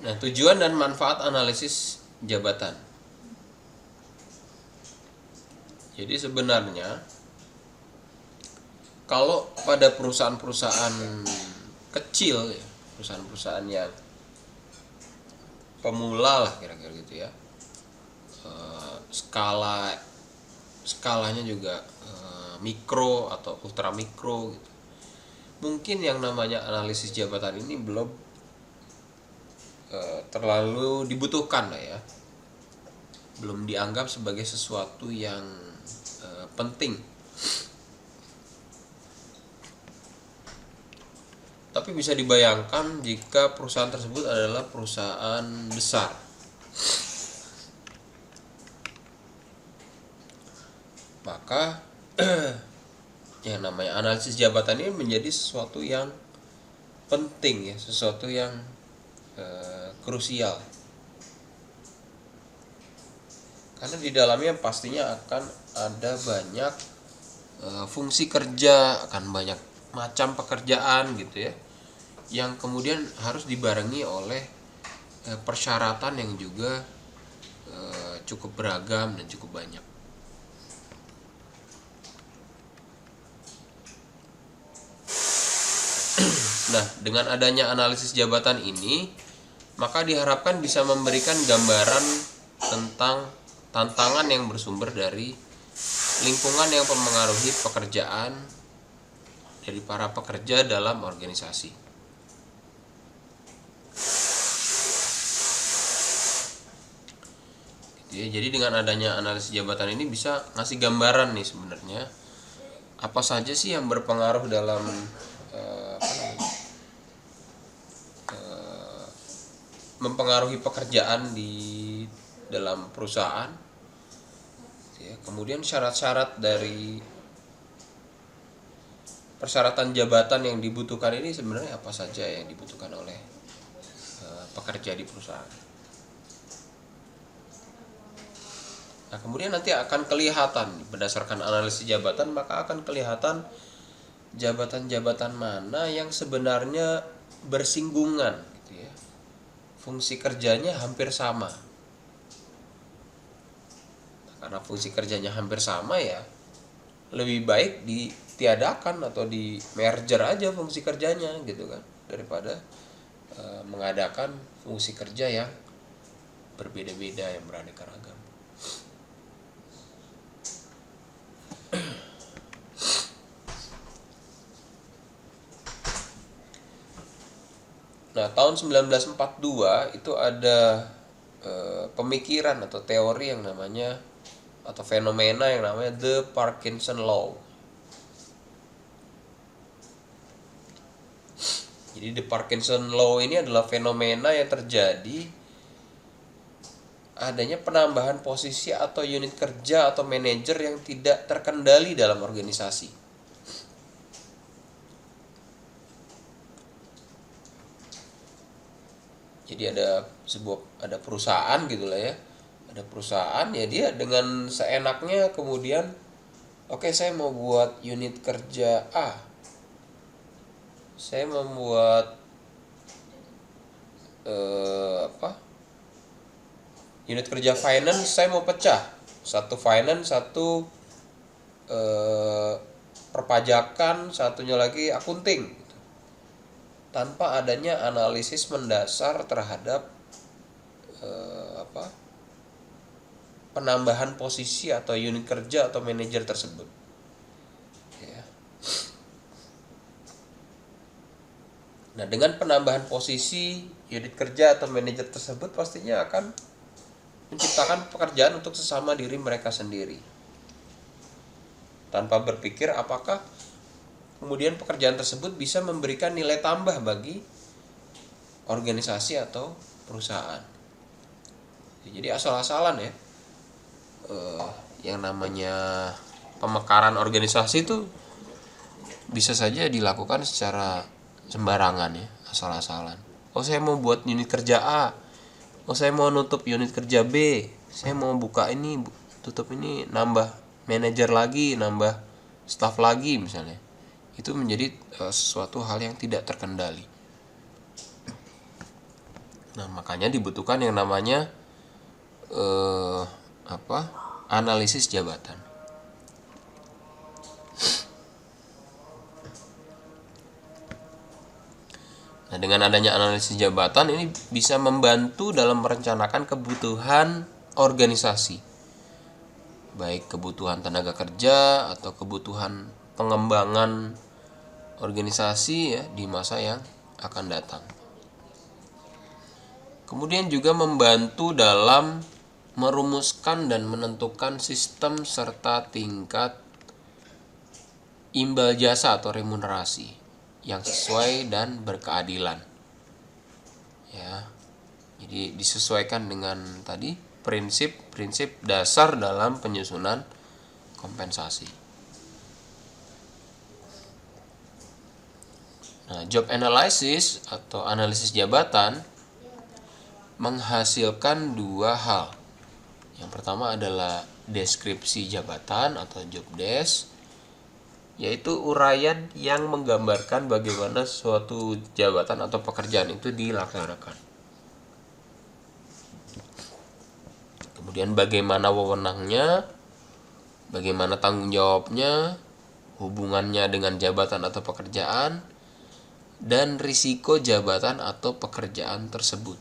Nah, tujuan dan manfaat analisis jabatan. Jadi sebenarnya kalau pada perusahaan-perusahaan kecil ya, perusahaan-perusahaan yang pemula lah kira-kira gitu ya. Skalanya juga mikro atau ultra mikro gitu. Mungkin yang namanya analisis jabatan ini belum terlalu dibutuhkan lah ya, belum dianggap sebagai sesuatu yang penting. Tapi bisa dibayangkan jika perusahaan tersebut adalah perusahaan besar. Maka yang namanya analisis jabatan ini menjadi sesuatu yang penting ya, sesuatu yang krusial. Karena di dalamnya pastinya akan ada banyak fungsi kerja, akan banyak macam pekerjaan gitu ya, yang kemudian harus dibarengi oleh persyaratan yang juga cukup beragam dan cukup banyak. Nah, dengan adanya analisis jabatan ini, maka diharapkan bisa memberikan gambaran tentang tantangan yang bersumber dari lingkungan yang mempengaruhi pekerjaan dari para pekerja dalam organisasi. Jadi dengan adanya analisis jabatan ini bisa ngasih gambaran nih sebenarnya apa saja sih yang berpengaruh dalam mempengaruhi pekerjaan di dalam perusahaan. Kemudian syarat-syarat dari persyaratan jabatan yang dibutuhkan ini sebenarnya apa saja yang dibutuhkan oleh pekerja di perusahaan. Nah, kemudian nanti akan kelihatan berdasarkan analisis jabatan, maka akan kelihatan jabatan-jabatan mana yang sebenarnya bersinggungan gitu ya. Fungsi kerjanya hampir sama. Nah, karena fungsi kerjanya hampir sama ya, lebih baik ditiadakan atau di merger aja fungsi kerjanya gitu kan, daripada mengadakan fungsi kerja yang berbeda-beda, yang beraneka ragam. Nah, tahun 1942 itu ada pemikiran atau teori yang namanya atau fenomena yang namanya The Parkinson Law. Jadi The Parkinson Law ini adalah fenomena yang terjadi adanya penambahan posisi atau unit kerja atau manajer yang tidak terkendali dalam organisasi. Jadi ada perusahaan gitulah ya. Ada perusahaan ya, dia dengan seenaknya kemudian oke, saya mau buat unit kerja A. Saya membuat unit kerja finance, saya mau pecah. Satu finance, satu perpajakan, satunya lagi akunting. Tanpa adanya analisis mendasar terhadap penambahan posisi atau unit kerja atau manajer tersebut. Ya. Nah, dengan penambahan posisi unit kerja atau manajer tersebut pastinya akan menciptakan pekerjaan untuk sesama diri mereka sendiri, tanpa berpikir apakah kemudian pekerjaan tersebut bisa memberikan nilai tambah bagi organisasi atau perusahaan. Jadi asal-asalan ya, yang namanya pemekaran organisasi itu bisa saja dilakukan secara sembarangan ya, asal-asalan. Oh, saya mau buat unit kerja A. Oh, saya mau nutup unit kerja B. Saya mau buka ini, tutup ini, nambah manajer lagi, nambah staff lagi misalnya. Itu menjadi sesuatu hal yang tidak terkendali. Nah, makanya dibutuhkan yang namanya analisis jabatan. Nah, dengan adanya analisis jabatan ini bisa membantu dalam merencanakan kebutuhan organisasi, baik kebutuhan tenaga kerja atau kebutuhan pengembangan organisasi ya di masa yang akan datang. Kemudian juga membantu dalam merumuskan dan menentukan sistem serta tingkat imbal jasa atau remunerasi yang sesuai dan berkeadilan. Ya. Jadi disesuaikan dengan tadi prinsip-prinsip dasar dalam penyusunan kompensasi. Nah, job analysis atau analisis jabatan menghasilkan dua hal. Yang pertama adalah deskripsi jabatan atau job desk, yaitu uraian yang menggambarkan bagaimana suatu jabatan atau pekerjaan itu dilaksanakan. Kemudian bagaimana wewenangnya, bagaimana tanggung jawabnya, hubungannya dengan jabatan atau pekerjaan, dan risiko jabatan atau pekerjaan tersebut.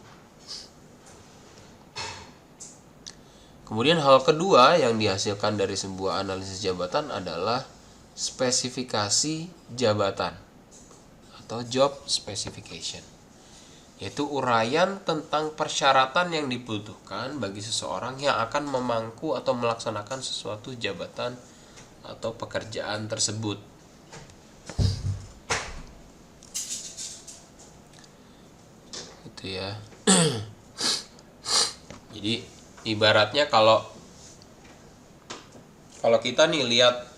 Kemudian hal kedua yang dihasilkan dari sebuah analisis jabatan adalah spesifikasi jabatan atau job specification, yaitu uraian tentang persyaratan yang dibutuhkan bagi seseorang yang akan memangku atau melaksanakan sesuatu jabatan atau pekerjaan tersebut. Gitu ya. Jadi ibaratnya kalau kita nih lihat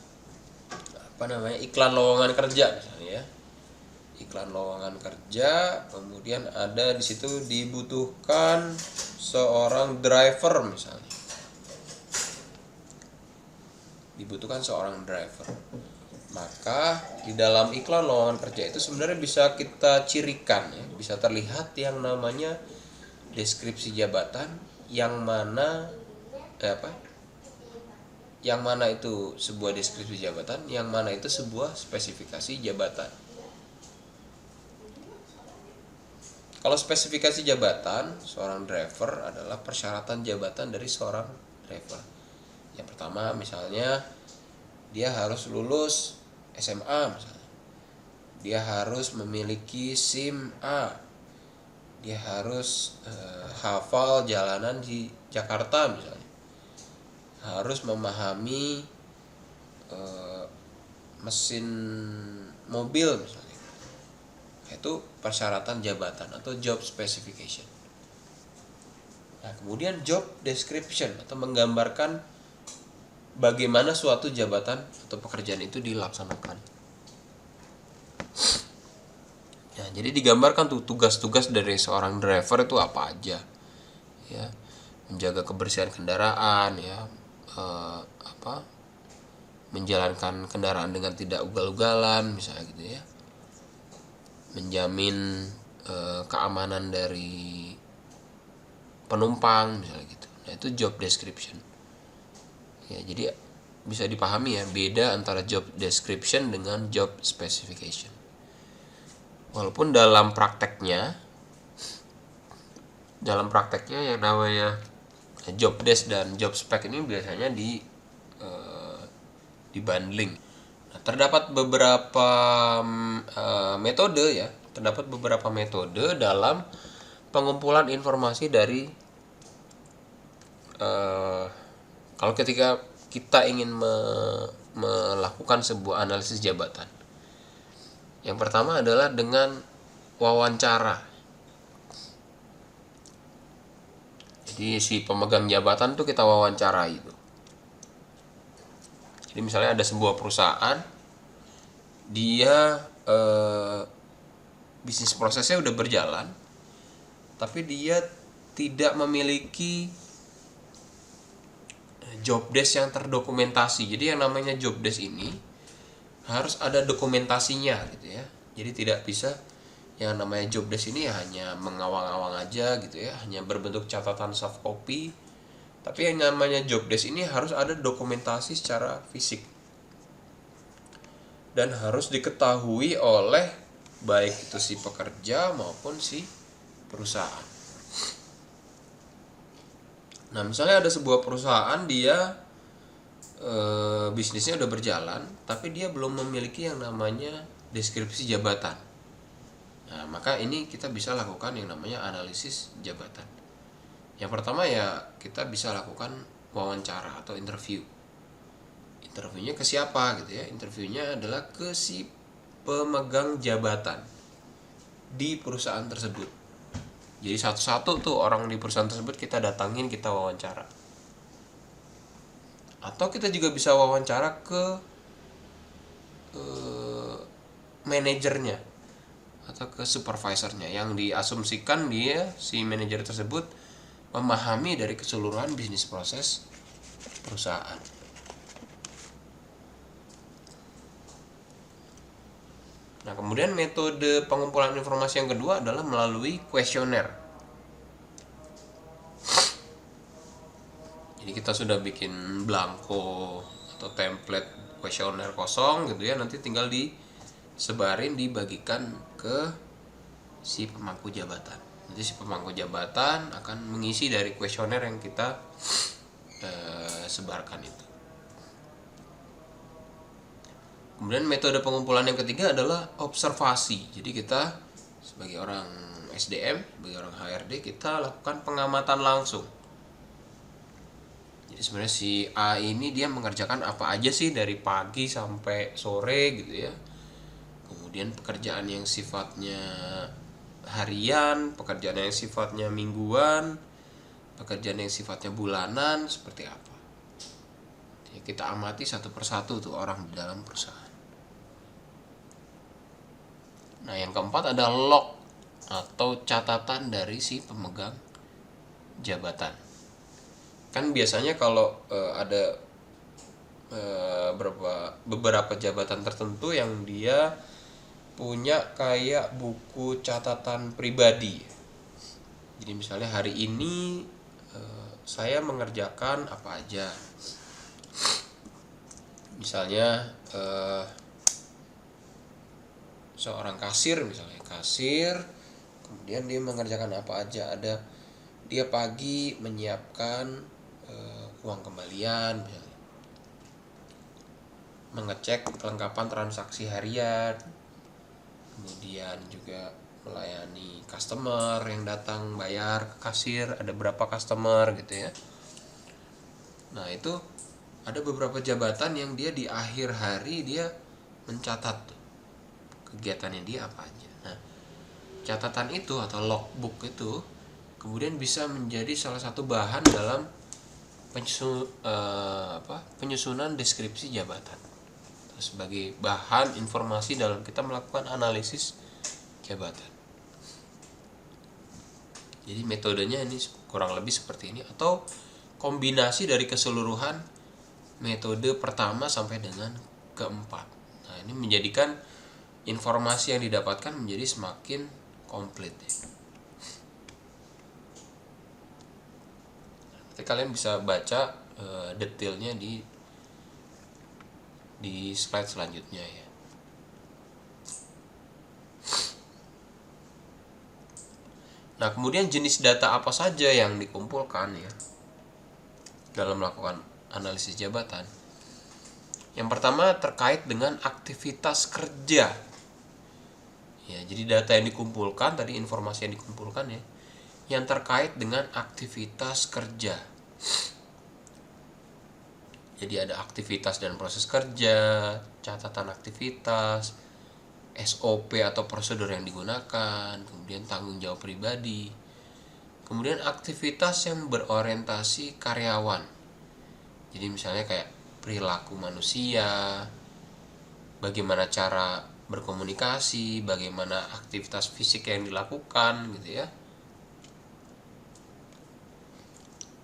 iklan lowongan kerja misalnya ya. Iklan lowongan kerja, kemudian ada di situ dibutuhkan seorang driver misalnya. Dibutuhkan seorang driver. Maka di dalam iklan lowongan kerja itu sebenarnya bisa kita cirikan ya, bisa terlihat yang namanya deskripsi jabatan, yang mana yang mana itu sebuah deskripsi jabatan, yang mana itu sebuah spesifikasi jabatan. Kalau spesifikasi jabatan seorang driver adalah persyaratan jabatan dari seorang driver. Yang pertama misalnya dia harus lulus SMA misalnya. Dia harus memiliki SIM A. Dia harus hafal jalanan di Jakarta misalnya. Harus memahami mesin mobil misalnya. Itu persyaratan jabatan atau job specification. Nah, kemudian job description atau menggambarkan bagaimana suatu jabatan atau pekerjaan itu dilaksanakan. Nah, jadi digambarkan tuh tugas-tugas dari seorang driver itu apa aja. Ya, menjaga kebersihan kendaraan ya, menjalankan kendaraan dengan tidak ugal-ugalan misalnya gitu ya, menjamin keamanan dari penumpang misalnya gitu. Nah, itu job description ya. Jadi bisa dipahami ya beda antara job description dengan job specification. Walaupun dalam prakteknya yang namanya job desk dan job spec ini biasanya dibundling. Nah, terdapat beberapa metode ya, dalam pengumpulan informasi dari kalau ketika kita ingin melakukan sebuah analisis jabatan. Yang pertama adalah dengan wawancara. Jadi si pemegang jabatan tuh kita wawancarai itu. Jadi misalnya ada sebuah perusahaan, dia bisnis prosesnya udah berjalan, tapi dia tidak memiliki job desk yang terdokumentasi. Jadi yang namanya job desk ini harus ada dokumentasinya gitu ya. Jadi tidak bisa yang namanya job desk ini hanya mengawang-awang aja gitu ya, hanya berbentuk catatan soft copy. Tapi yang namanya job desk ini harus ada dokumentasi secara fisik dan harus diketahui oleh baik itu si pekerja maupun si perusahaan. Nah, misalnya ada sebuah perusahaan dia bisnisnya udah berjalan, tapi dia belum memiliki yang namanya deskripsi jabatan. Nah, maka ini kita bisa lakukan yang namanya analisis jabatan. Yang pertama ya kita bisa lakukan wawancara atau interview. Interviewnya ke siapa gitu ya? Interviewnya adalah ke si pemegang jabatan di perusahaan tersebut. Jadi satu-satu tuh orang di perusahaan tersebut kita datangin, kita wawancara. Atau kita juga bisa wawancara ke manajernya atau ke supervisornya, yang diasumsikan dia si manajer tersebut memahami dari keseluruhan bisnis proses perusahaan. Nah, kemudian metode pengumpulan informasi yang kedua adalah melalui kuesioner. Jadi kita sudah bikin blanko atau template kuesioner kosong gitu ya, nanti tinggal disebarin, dibagikan ke si pemangku jabatan. Nanti si pemangku jabatan akan mengisi dari kuesioner yang kita sebarkan itu. Kemudian metode pengumpulan yang ketiga adalah observasi. Jadi kita sebagai orang SDM, sebagai orang HRD, kita lakukan pengamatan langsung. Jadi sebenarnya si A ini dia mengerjakan apa aja sih dari pagi sampai sore gitu ya. Kemudian pekerjaan yang sifatnya harian, pekerjaan yang sifatnya mingguan, pekerjaan yang sifatnya bulanan, seperti apa. Jadi kita amati satu persatu tuh orang di dalam perusahaan. Nah, yang keempat ada log atau catatan dari si pemegang jabatan. Kan biasanya kalau ada beberapa jabatan tertentu yang dia punya kayak buku catatan pribadi. Jadi misalnya hari ini saya mengerjakan apa aja. Misalnya seorang kasir, misalnya kasir, kemudian dia mengerjakan apa aja. Ada dia pagi menyiapkan uang kembalian, misalnya mengecek kelengkapan transaksi harian, kemudian juga melayani customer yang datang bayar ke kasir, ada berapa customer gitu ya. Nah, itu ada beberapa jabatan yang dia di akhir hari dia mencatat kegiatannya dia apa aja. Nah, catatan itu atau logbook itu kemudian bisa menjadi salah satu bahan dalam penyusunan deskripsi jabatan, sebagai bahan informasi dalam kita melakukan analisis jabatan. Jadi metodenya ini kurang lebih seperti ini, atau kombinasi dari keseluruhan metode pertama sampai dengan keempat. Nah, ini menjadikan informasi yang didapatkan menjadi semakin komplit ya. Nanti kalian bisa baca detailnya di slide selanjutnya ya. Nah, kemudian jenis data apa saja yang dikumpulkan ya dalam melakukan analisis jabatan? Yang pertama terkait dengan aktivitas kerja. Ya, jadi data yang dikumpulkan tadi, informasi yang dikumpulkan ya, yang terkait dengan aktivitas kerja. Jadi ada aktivitas dan proses kerja, catatan aktivitas, SOP atau prosedur yang digunakan, kemudian tanggung jawab pribadi, kemudian aktivitas yang berorientasi karyawan. Jadi misalnya kayak perilaku manusia, bagaimana cara berkomunikasi, bagaimana aktivitas fisik yang dilakukan gitu ya.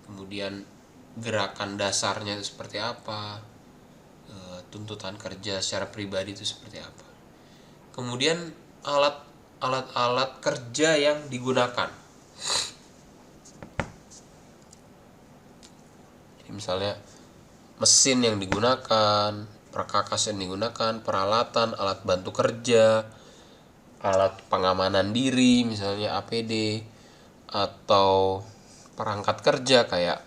Kemudian gerakan dasarnya itu seperti apa, tuntutan kerja secara pribadi itu seperti apa. Kemudian alat-alat kerja yang digunakan. Jadi misalnya mesin yang digunakan, perkakas yang digunakan, peralatan, alat bantu kerja, alat pengamanan diri misalnya APD, atau perangkat kerja kayak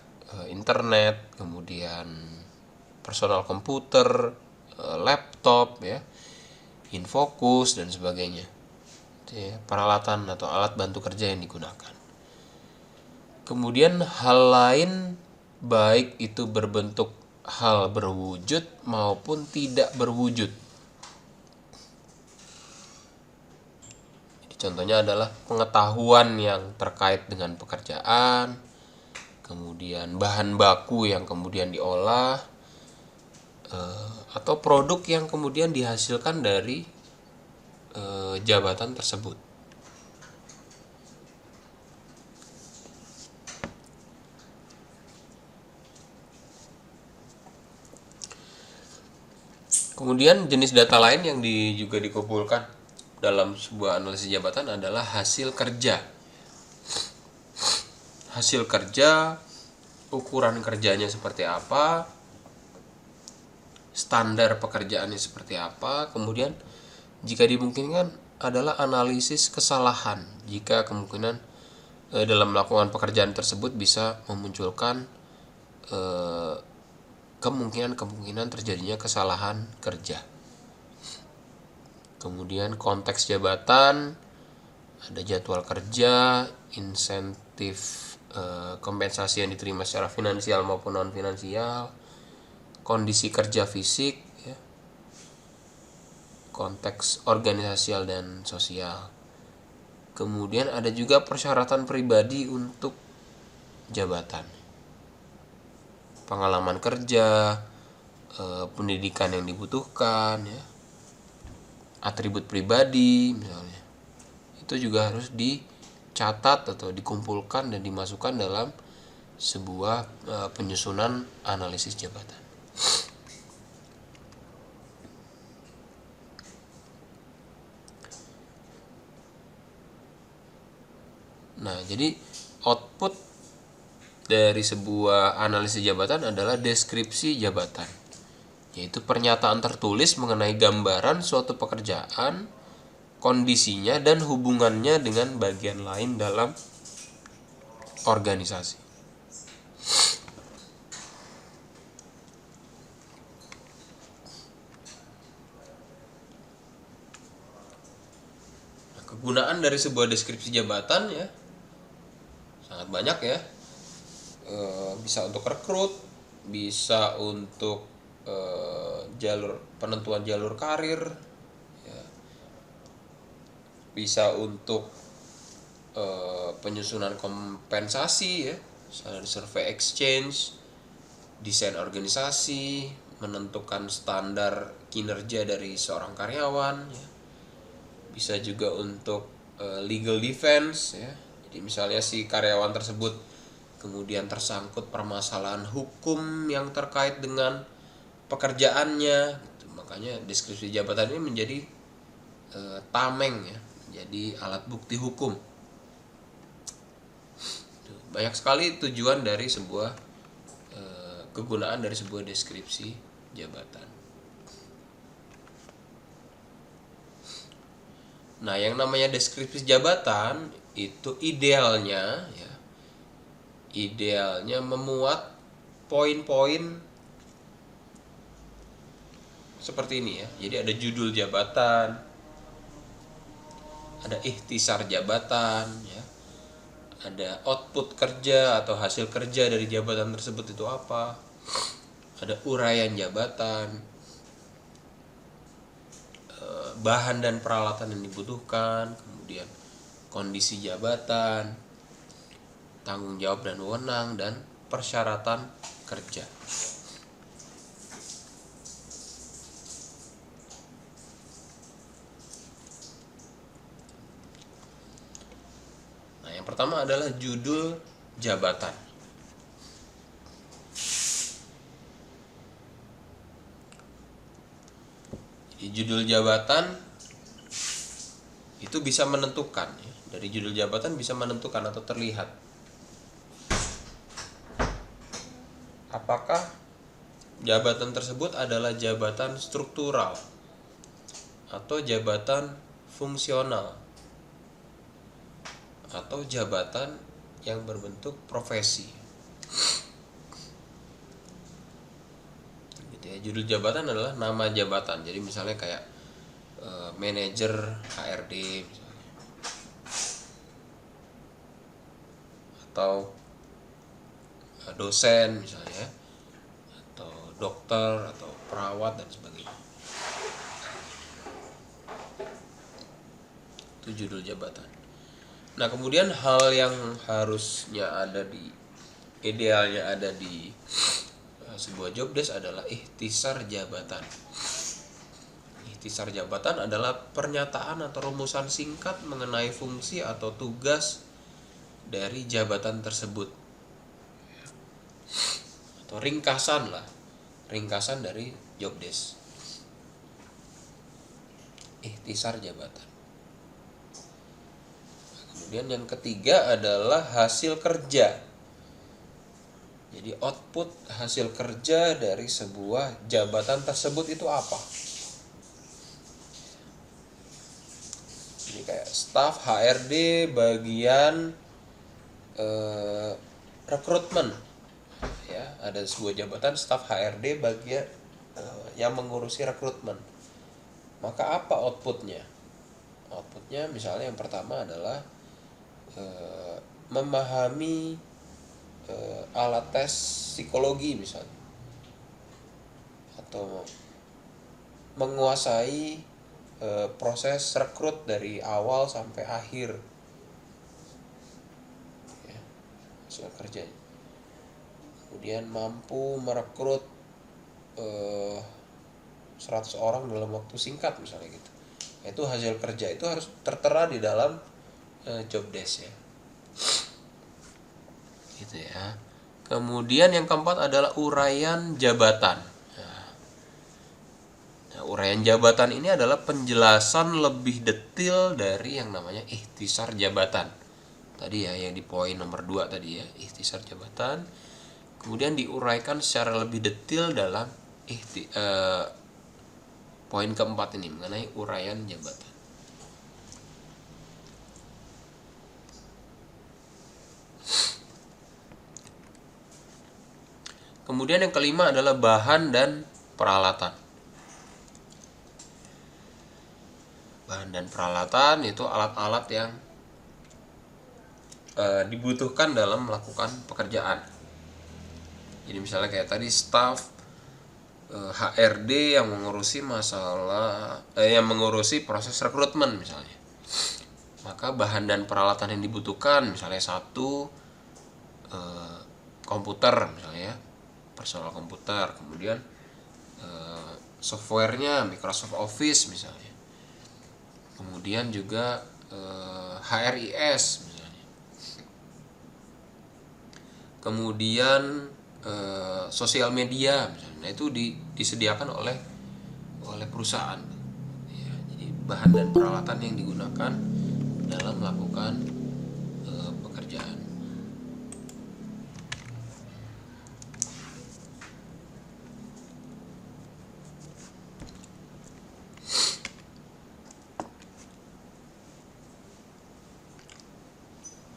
internet, kemudian personal komputer, laptop ya, infocus dan sebagainya. Itu ya, peralatan atau alat bantu kerja yang digunakan. Kemudian hal lain, baik itu berbentuk hal berwujud maupun tidak berwujud. Jadi contohnya adalah pengetahuan yang terkait dengan pekerjaan, kemudian bahan baku yang kemudian diolah, atau produk yang kemudian dihasilkan dari jabatan tersebut. Kemudian jenis data lain yang juga dikumpulkan dalam sebuah analisis jabatan adalah hasil kerja. Hasil kerja, ukuran kerjanya seperti apa, standar pekerjaannya seperti apa, kemudian jika dimungkinkan adalah analisis kesalahan jika kemungkinan dalam melakukan pekerjaan tersebut bisa memunculkan kemungkinan terjadinya kesalahan kerja. Kemudian konteks jabatan, ada jadwal kerja, insentif, kompensasi yang diterima secara finansial maupun non finansial, kondisi kerja fisik ya, konteks organisasial dan sosial. Kemudian ada juga persyaratan pribadi untuk jabatan, pengalaman kerja, pendidikan yang dibutuhkan ya, atribut pribadi misalnya. Itu juga harus dicatat atau dikumpulkan dan dimasukkan dalam sebuah penyusunan analisis jabatan. Nah, jadi output dari sebuah analisis jabatan adalah deskripsi jabatan, yaitu pernyataan tertulis mengenai gambaran suatu pekerjaan, kondisinya, dan hubungannya dengan bagian lain dalam organisasi. Nah, kegunaan dari sebuah deskripsi jabatan ya sangat banyak ya. Bisa untuk rekrut, bisa untuk penentuan jalur karir ya. Bisa untuk penyusunan kompensasi ya, misalnya survei exchange, desain organisasi, menentukan standar kinerja dari seorang karyawan ya. Bisa juga untuk legal defense ya. Jadi misalnya si karyawan tersebut kemudian tersangkut permasalahan hukum yang terkait dengan pekerjaannya gitu. Makanya deskripsi jabatan ini menjadi tameng ya, menjadi alat bukti hukum. Banyak sekali tujuan dari sebuah kegunaan dari sebuah deskripsi jabatan. Nah, yang namanya deskripsi jabatan itu idealnya memuat poin-poin seperti ini ya. Jadi ada judul jabatan, ada ikhtisar jabatan ya, ada output kerja atau hasil kerja dari jabatan tersebut itu apa, ada uraian jabatan, bahan dan peralatan yang dibutuhkan, kemudian kondisi jabatan, tanggung jawab dan wewenang, dan persyaratan kerja. Nah, yang pertama adalah judul jabatan. Jadi judul jabatan itu bisa menentukan ya. Dari judul jabatan bisa menentukan atau terlihat apakah jabatan tersebut adalah jabatan struktural atau jabatan fungsional atau jabatan yang berbentuk profesi. Gitu ya. Judul jabatan adalah nama jabatan. Jadi misalnya kayak manajer HRD misalnya. Atau dosen misalnya, atau dokter atau perawat dan sebagainya. Itu judul jabatan. Nah, kemudian hal yang harusnya ada di idealnya ada di sebuah job desk adalah ikhtisar jabatan. Ikhtisar jabatan adalah pernyataan atau rumusan singkat mengenai fungsi atau tugas dari jabatan tersebut. Atau ringkasan dari job desk. Ikhtisar jabatan. Kemudian yang ketiga adalah hasil kerja. Jadi output hasil kerja dari sebuah jabatan tersebut itu apa? Jadi kayak staf HRD bagian rekrutmen. Ya, ada sebuah jabatan staf HRD bagian yang mengurusi rekrutmen. Maka apa outputnya? Outputnya misalnya yang pertama adalah memahami alat tes psikologi misalnya, atau menguasai proses rekrut dari awal sampai akhir, ya, hasil kerjanya. Kemudian mampu merekrut 100 orang dalam waktu singkat misalnya gitu. Itu hasil kerja, itu harus tertera di dalam job desk ya. Gitu ya. Kemudian yang keempat adalah uraian jabatan. Nah, uraian jabatan ini adalah penjelasan lebih detail dari yang namanya ikhtisar jabatan. Tadi ya yang di poin nomor 2 tadi ya, ikhtisar jabatan. Kemudian diuraikan secara lebih detail dalam poin keempat ini mengenai uraian jabatan. Kemudian yang kelima adalah bahan dan peralatan. Bahan dan peralatan itu alat-alat yang dibutuhkan dalam melakukan pekerjaan. Jadi misalnya kayak tadi staf HRD yang mengurusi yang mengurusi proses rekrutmen misalnya. Maka bahan dan peralatan yang dibutuhkan misalnya satu komputer misalnya, personal komputer, kemudian softwarenya Microsoft Office misalnya, kemudian juga HRIS misalnya, kemudian sosial media misalnya. Nah, itu disediakan oleh perusahaan ya. Jadi bahan dan peralatan yang digunakan dalam melakukan pekerjaan.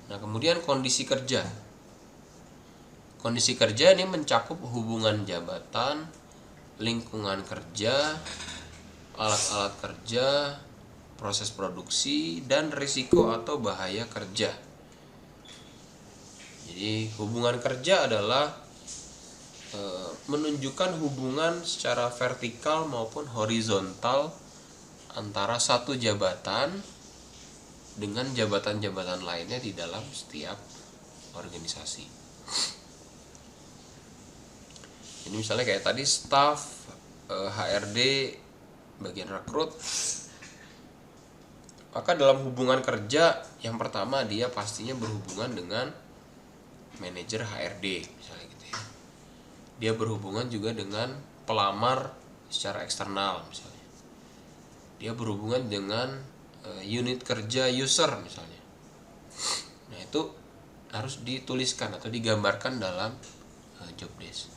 Nah, kemudian kondisi kerja. Kondisi kerja ini mencakup hubungan jabatan, lingkungan kerja, alat-alat kerja, proses produksi, dan risiko atau bahaya kerja. Jadi hubungan kerja adalah menunjukkan hubungan secara vertikal maupun horizontal antara satu jabatan dengan jabatan-jabatan lainnya di dalam setiap organisasi. Jadi misalnya kayak tadi staf HRD bagian rekrut, maka dalam hubungan kerja yang pertama dia pastinya berhubungan dengan manajer HRD misalnya gitu ya. Dia berhubungan juga dengan pelamar secara eksternal misalnya. Dia berhubungan dengan unit kerja user misalnya. Nah, itu harus dituliskan atau digambarkan dalam job desk.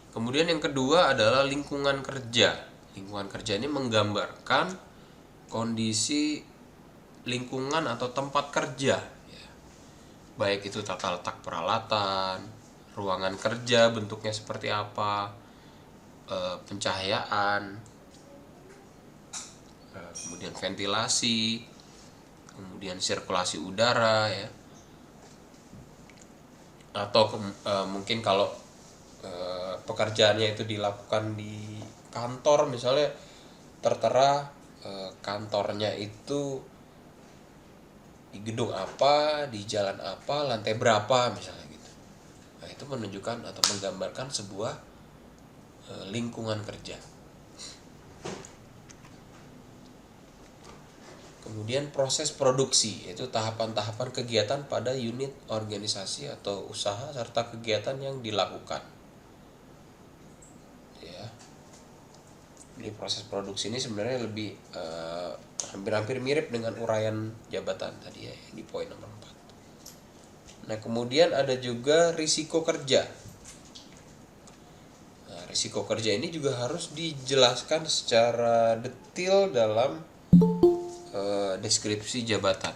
Kemudian yang kedua adalah lingkungan kerja. Lingkungan kerja ini menggambarkan kondisi lingkungan atau tempat kerja, ya. Baik itu tata letak peralatan, ruangan kerja bentuknya seperti apa, pencahayaan, kemudian ventilasi, kemudian sirkulasi udara, ya. Atau mungkin kalau pekerjaannya itu dilakukan di kantor, misalnya tertera kantornya itu di gedung apa, di jalan apa, lantai berapa misalnya gitu. Nah, itu menunjukkan atau menggambarkan sebuah lingkungan kerja. Kemudian proses produksi, yaitu tahapan-tahapan kegiatan pada unit organisasi atau usaha serta kegiatan yang dilakukan. Ya. Di proses produksi ini sebenarnya lebih hampir-hampir mirip dengan uraian jabatan tadi, ya, di poin nomor 4. Nah, kemudian ada juga risiko kerja. Nah, risiko kerja ini juga harus dijelaskan secara detail dalam deskripsi jabatan.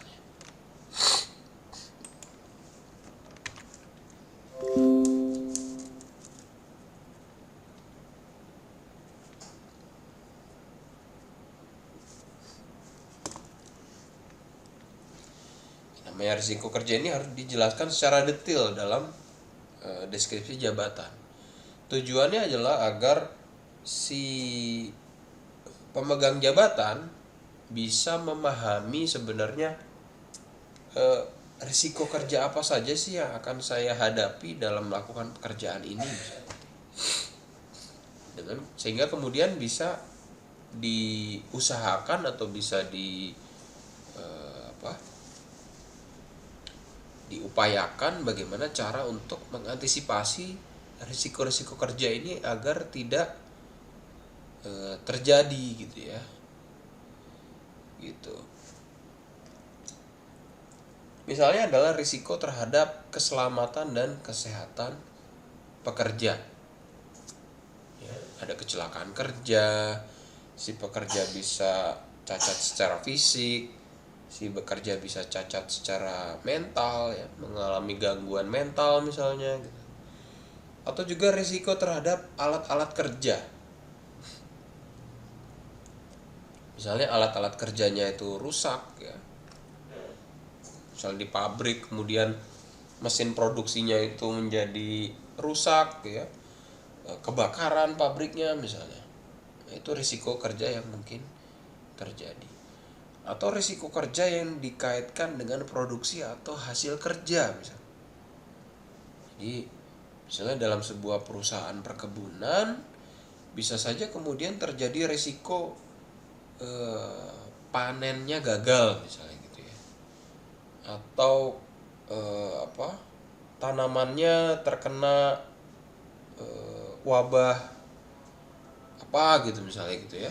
Namanya risiko kerja ini harus dijelaskan secara detail dalam deskripsi jabatan. Tujuannya adalah agar si pemegang jabatan bisa memahami sebenarnya risiko kerja apa saja sih yang akan saya hadapi dalam melakukan pekerjaan ini, sehingga kemudian bisa diusahakan atau bisa diupayakan bagaimana cara untuk mengantisipasi risiko-risiko kerja ini agar tidak terjadi gitu ya. Gitu. Misalnya adalah risiko terhadap keselamatan dan kesehatan pekerja. Ya, ada kecelakaan kerja, si pekerja bisa cacat secara fisik, si bekerja bisa cacat secara mental, ya, mengalami gangguan mental misalnya, gitu. Atau juga risiko terhadap alat-alat kerja. Misalnya alat-alat kerjanya itu rusak, ya. Misalnya di pabrik kemudian mesin produksinya itu menjadi rusak, ya. Kebakaran pabriknya misalnya. Nah, itu risiko kerja yang mungkin terjadi. Atau risiko kerja yang dikaitkan dengan produksi atau hasil kerja misalnya. Jadi misalnya dalam sebuah perusahaan perkebunan bisa saja kemudian terjadi risiko panennya gagal misalnya gitu ya, atau tanamannya terkena wabah apa gitu misalnya gitu ya.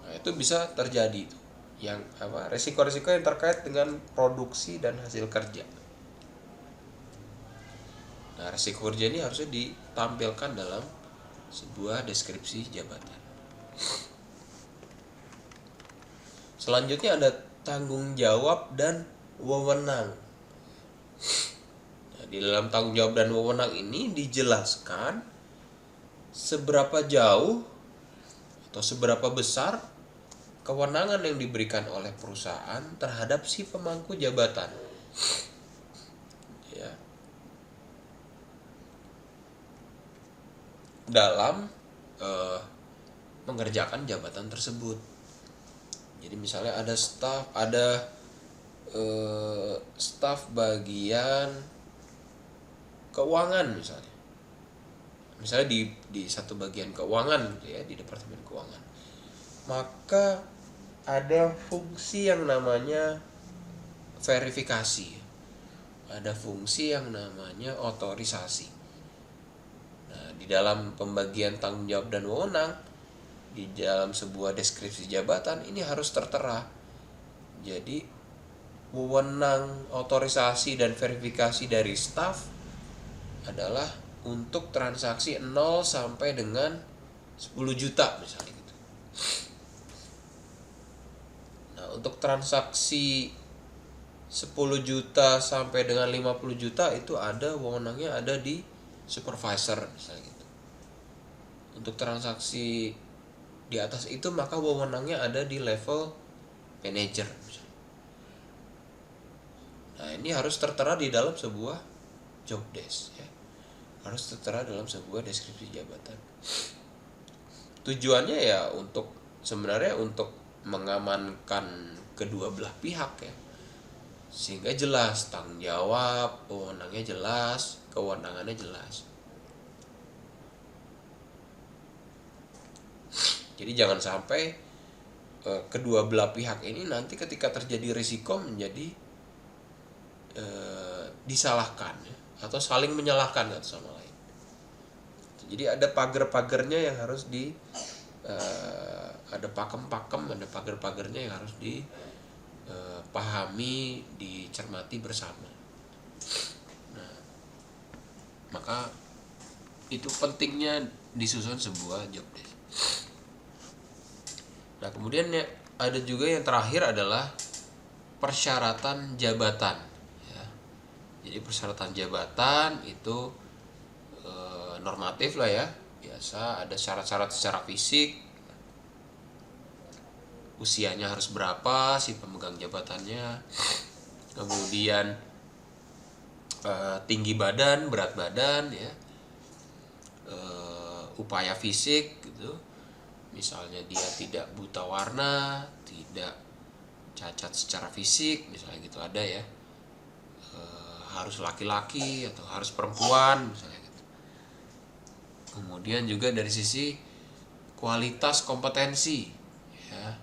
Nah, itu bisa terjadi itu yang risiko-risiko yang terkait dengan produksi dan hasil kerja. Nah, risiko kerja ini harusnya ditampilkan dalam sebuah deskripsi jabatan. Selanjutnya ada tanggung jawab dan wewenang. Nah, di dalam tanggung jawab dan wewenang ini dijelaskan seberapa jauh atau seberapa besar kewenangan yang diberikan oleh perusahaan terhadap si pemangku jabatan. Ya. Dalam mengerjakan jabatan tersebut. Jadi misalnya ada staf bagian keuangan misalnya. Misalnya di satu bagian keuangan gitu ya, di departemen keuangan. Maka ada fungsi yang namanya verifikasi. Ada fungsi yang namanya otorisasi. Nah, di dalam pembagian tanggung jawab dan wewenang di dalam sebuah deskripsi jabatan ini harus tertera. Jadi wewenang otorisasi dan verifikasi dari staf adalah untuk transaksi 0 sampai dengan 10 juta misalnya gitu. Nah, untuk transaksi 10 juta sampai dengan 50 juta itu ada wewenangnya ada di supervisor misalnya gitu. Untuk transaksi di atas itu maka wewenangnya ada di level manager misalnya. Nah, ini harus tertera di dalam sebuah job desk ya. Harus tertera dalam sebuah deskripsi jabatan. Tujuannya ya sebenarnya untuk mengamankan kedua belah pihak ya. Sehingga jelas tanggung jawab, wewenangnya jelas, kewenangannya jelas. Jadi jangan sampai kedua belah pihak ini nanti ketika terjadi risiko menjadi disalahkan ya, atau saling menyalahkan satu sama lain. Jadi ada pagar-pagarnya yang harus ada pakem-pakem, ada pagar-pagarnya yang harus dipahami, dicermati bersama. Nah, maka itu pentingnya disusun sebuah job desk. Nah, kemudian ya, ada juga yang terakhir adalah persyaratan jabatan ya. Jadi persyaratan jabatan itu normatif lah ya, biasa ada syarat-syarat secara fisik, usianya harus berapa si pemegang jabatannya, kemudian tinggi badan, berat badan ya, upaya fisik gitu, misalnya dia tidak buta warna, tidak cacat secara fisik misalnya gitu, ada ya, harus laki-laki atau harus perempuan misalnya gitu. Kemudian juga dari sisi kualitas kompetensi ya,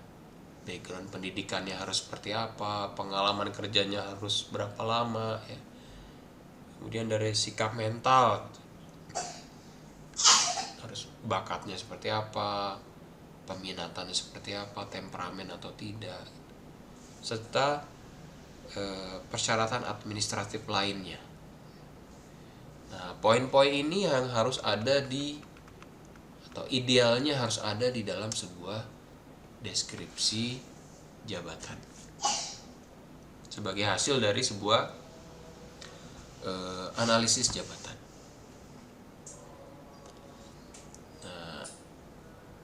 background pendidikannya harus seperti apa, pengalaman kerjanya harus berapa lama ya. Kemudian dari sikap mental gitu, harus bakatnya seperti apa, peminatannya seperti apa, temperamen atau tidak, serta persyaratan administratif lainnya. Nah, poin-poin ini yang harus ada atau idealnya harus ada di dalam sebuah deskripsi jabatan sebagai hasil dari sebuah analisis jabatan. Nah,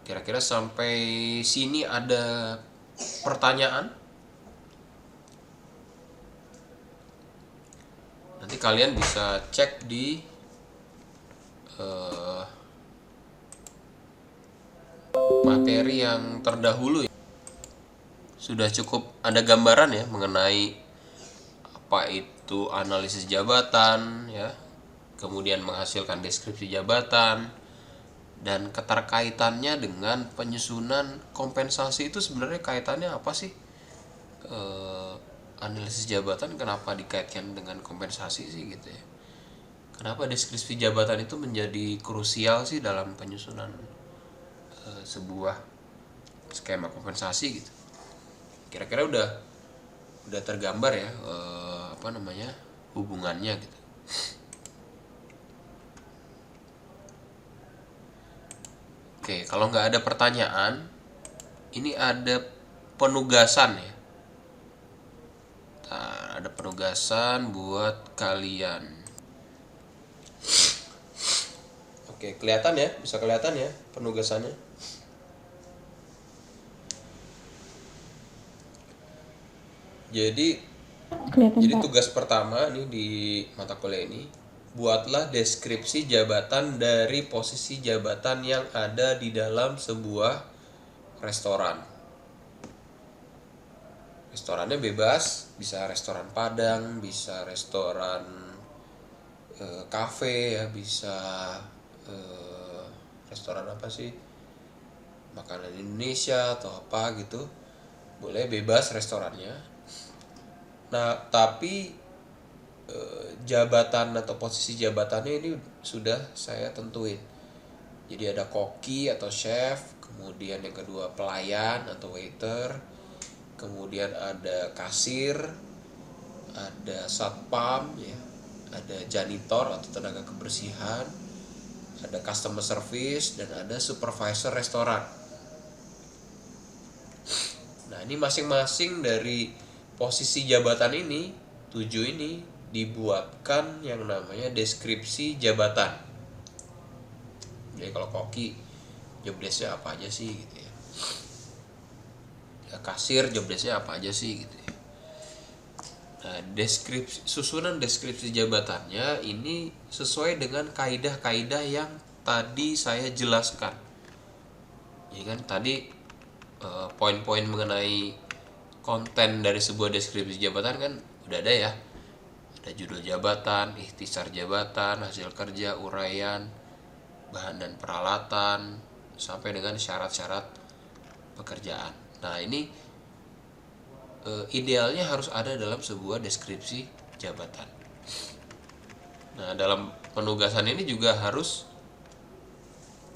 kira-kira sampai sini ada pertanyaan? Nanti kalian bisa cek di materi yang terdahulu ya. Sudah cukup ada gambaran ya mengenai apa itu analisis jabatan ya, kemudian menghasilkan deskripsi jabatan, dan keterkaitannya dengan penyusunan kompensasi itu sebenarnya kaitannya apa sih? Analisis jabatan kenapa dikaitkan dengan kompensasi sih gitu ya? Kenapa deskripsi jabatan itu menjadi krusial sih dalam penyusunan sebuah skema kompensasi gitu? Kira-kira udah tergambar ya hubungannya gitu. Oke, kalau nggak ada pertanyaan, ini ada penugasan ya. Nah, ada penugasan buat kalian. Oke, kelihatan ya, bisa kelihatan ya penugasannya. Jadi Kelihatan, Pak. tugas pertama nih di mata kuliah ini, buatlah deskripsi jabatan dari posisi jabatan yang ada di dalam sebuah restoran. Restorannya bebas, bisa restoran Padang, bisa restoran kafe ya, bisa restoran apa sih, makanan Indonesia atau apa gitu, boleh bebas restorannya. Nah, tapi jabatan atau posisi jabatannya ini sudah saya tentuin. Jadi ada koki atau chef, kemudian yang kedua pelayan atau waiter, kemudian ada kasir, ada satpam ya, ada janitor atau tenaga kebersihan, ada customer service, dan ada supervisor restoran. Nah, ini masing-masing dari posisi jabatan ini, 7 ini dibuatkan yang namanya deskripsi jabatan. Jadi kalau koki job desk-nya apa aja sih gitu ya. Kasir job desk-nya apa aja sih gitu ya. Nah, susunan deskripsi jabatannya ini sesuai dengan kaidah-kaidah yang tadi saya jelaskan. Ya kan tadi poin-poin mengenai konten dari sebuah deskripsi jabatan kan udah ada ya. Ada judul jabatan, ikhtisar jabatan, hasil kerja, uraian, bahan dan peralatan, sampai dengan syarat-syarat pekerjaan. Nah, ini idealnya harus ada dalam sebuah deskripsi jabatan. Nah, dalam penugasan ini juga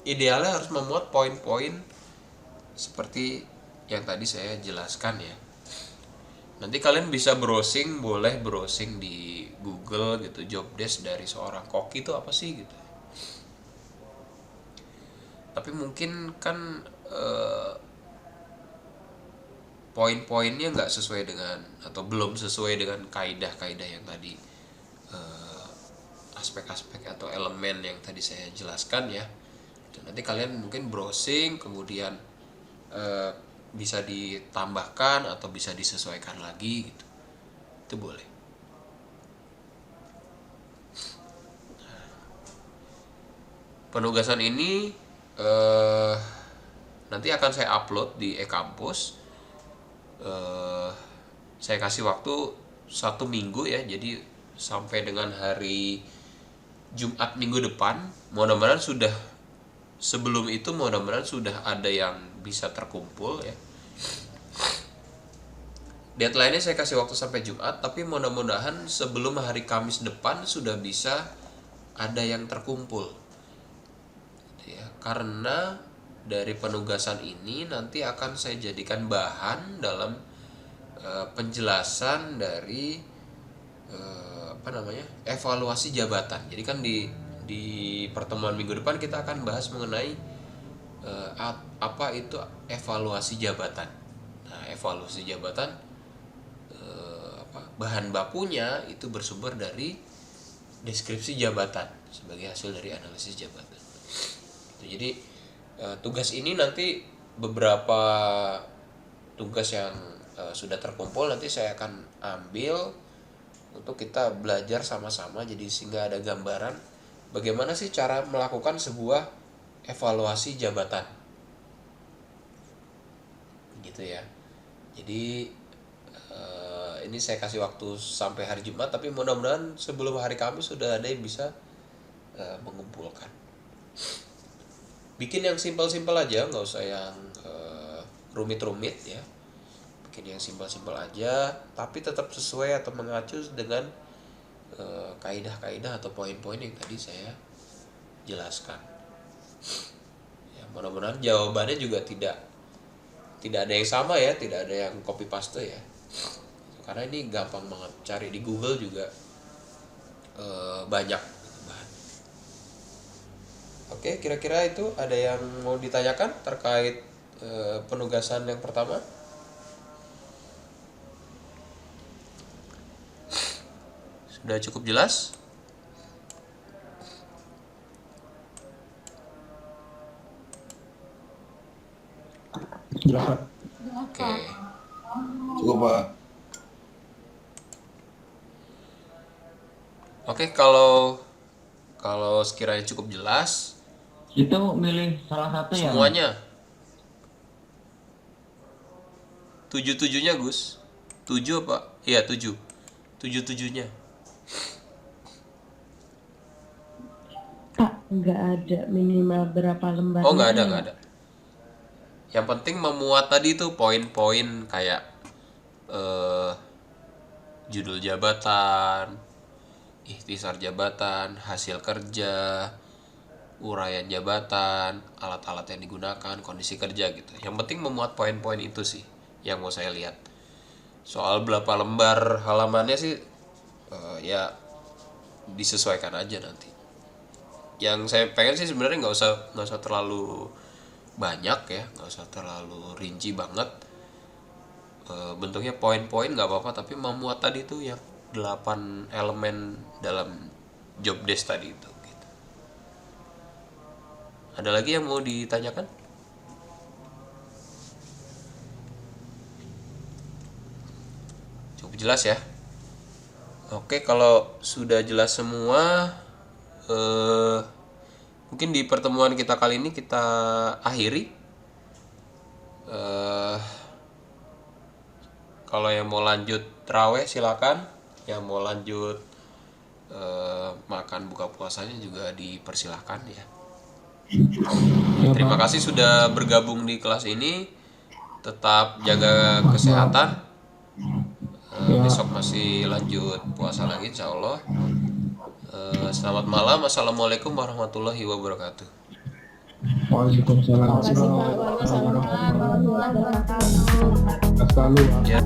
idealnya harus memuat poin-poin seperti yang tadi saya jelaskan ya. Nanti kalian bisa boleh browsing di Google gitu, job desk dari seorang koki itu apa sih gitu. Tapi mungkin kan poin-poinnya nggak sesuai dengan atau belum sesuai dengan kaidah-kaidah yang tadi, aspek-aspek atau elemen yang tadi saya jelaskan ya. Dan nanti kalian mungkin browsing kemudian bisa ditambahkan atau bisa disesuaikan lagi gitu, itu boleh. Penugasan ini nanti akan saya upload di e-kampus. Saya kasih waktu 1 minggu ya, jadi sampai dengan hari Jumat minggu depan. Mudah-mudahan sebelum itu sudah ada yang bisa terkumpul ya. Deadline-nya saya kasih waktu sampai Jumat, tapi mudah-mudahan sebelum hari Kamis depan sudah bisa ada yang terkumpul ya, karena dari penugasan ini nanti akan saya jadikan bahan dalam penjelasan dari evaluasi jabatan. Jadi kan di pertemuan minggu depan kita akan bahas mengenai apa itu evaluasi jabatan. Nah, evaluasi jabatan bahan bakunya itu bersumber dari deskripsi jabatan sebagai hasil dari analisis jabatan. Jadi tugas ini nanti beberapa tugas yang sudah terkumpul nanti saya akan ambil untuk kita belajar sama-sama, jadi sehingga ada gambaran bagaimana sih cara melakukan sebuah evaluasi jabatan gitu ya. Jadi ini saya kasih waktu sampai hari Jumat, tapi mudah-mudahan sebelum hari Kamis sudah ada yang bisa mengumpulkan. Bikin yang simpel-simpel aja, nggak usah yang rumit-rumit ya. Bikin yang simpel-simpel aja, tapi tetap sesuai atau mengacu dengan kaidah-kaidah atau poin-poin yang tadi saya jelaskan. Ya, mudah-mudahan jawabannya juga tidak ada yang sama ya, tidak ada yang copy paste ya. Karena ini gampang banget, cari di Google juga banyak bahan. Oke, kira-kira itu ada yang mau ditanyakan terkait penugasan yang pertama? Sudah cukup jelas? Jelas, Pak. Oke. Cukup, Pak. Oke, kalau sekiranya cukup jelas Itu milih salah satu ya? semuanya. 7-7-nya Gus. 7 apa? Iya 7. 7-7-nya. Pak, nggak ada minimal berapa lembar? Oh, nggak ada. Yang penting memuat tadi tuh poin-poin kayak judul jabatan, ikhtisar jabatan, hasil kerja, uraian jabatan, alat-alat yang digunakan, kondisi kerja gitu. Yang penting memuat poin-poin itu sih yang mau saya lihat. Soal berapa lembar halamannya sih ya disesuaikan aja nanti. yang saya pengen sih sebenarnya nggak usah terlalu banyak ya, nggak usah terlalu rinci banget. Bentuknya poin-poin nggak apa-apa, tapi memuat tadi tuh yang 8 elemen dalam job desk tadi itu gitu. Ada lagi yang mau ditanyakan? Cukup jelas ya. Oke, kalau sudah jelas semua, mungkin di pertemuan kita kali ini kita akhiri. Kalau yang mau lanjut terawih silakan, yang mau lanjut makan buka puasanya juga dipersilahkan ya. Terima kasih sudah bergabung di kelas ini. Tetap jaga kesehatan. Besok masih lanjut puasa lagi insya Allah. Selamat malam. Assalamualaikum warahmatullahi wabarakatuh. Waalaikumsalam. Terima kasih Pak. Waalaikumsalam warahmatullahi wabarakatuh. Selalu. Ya.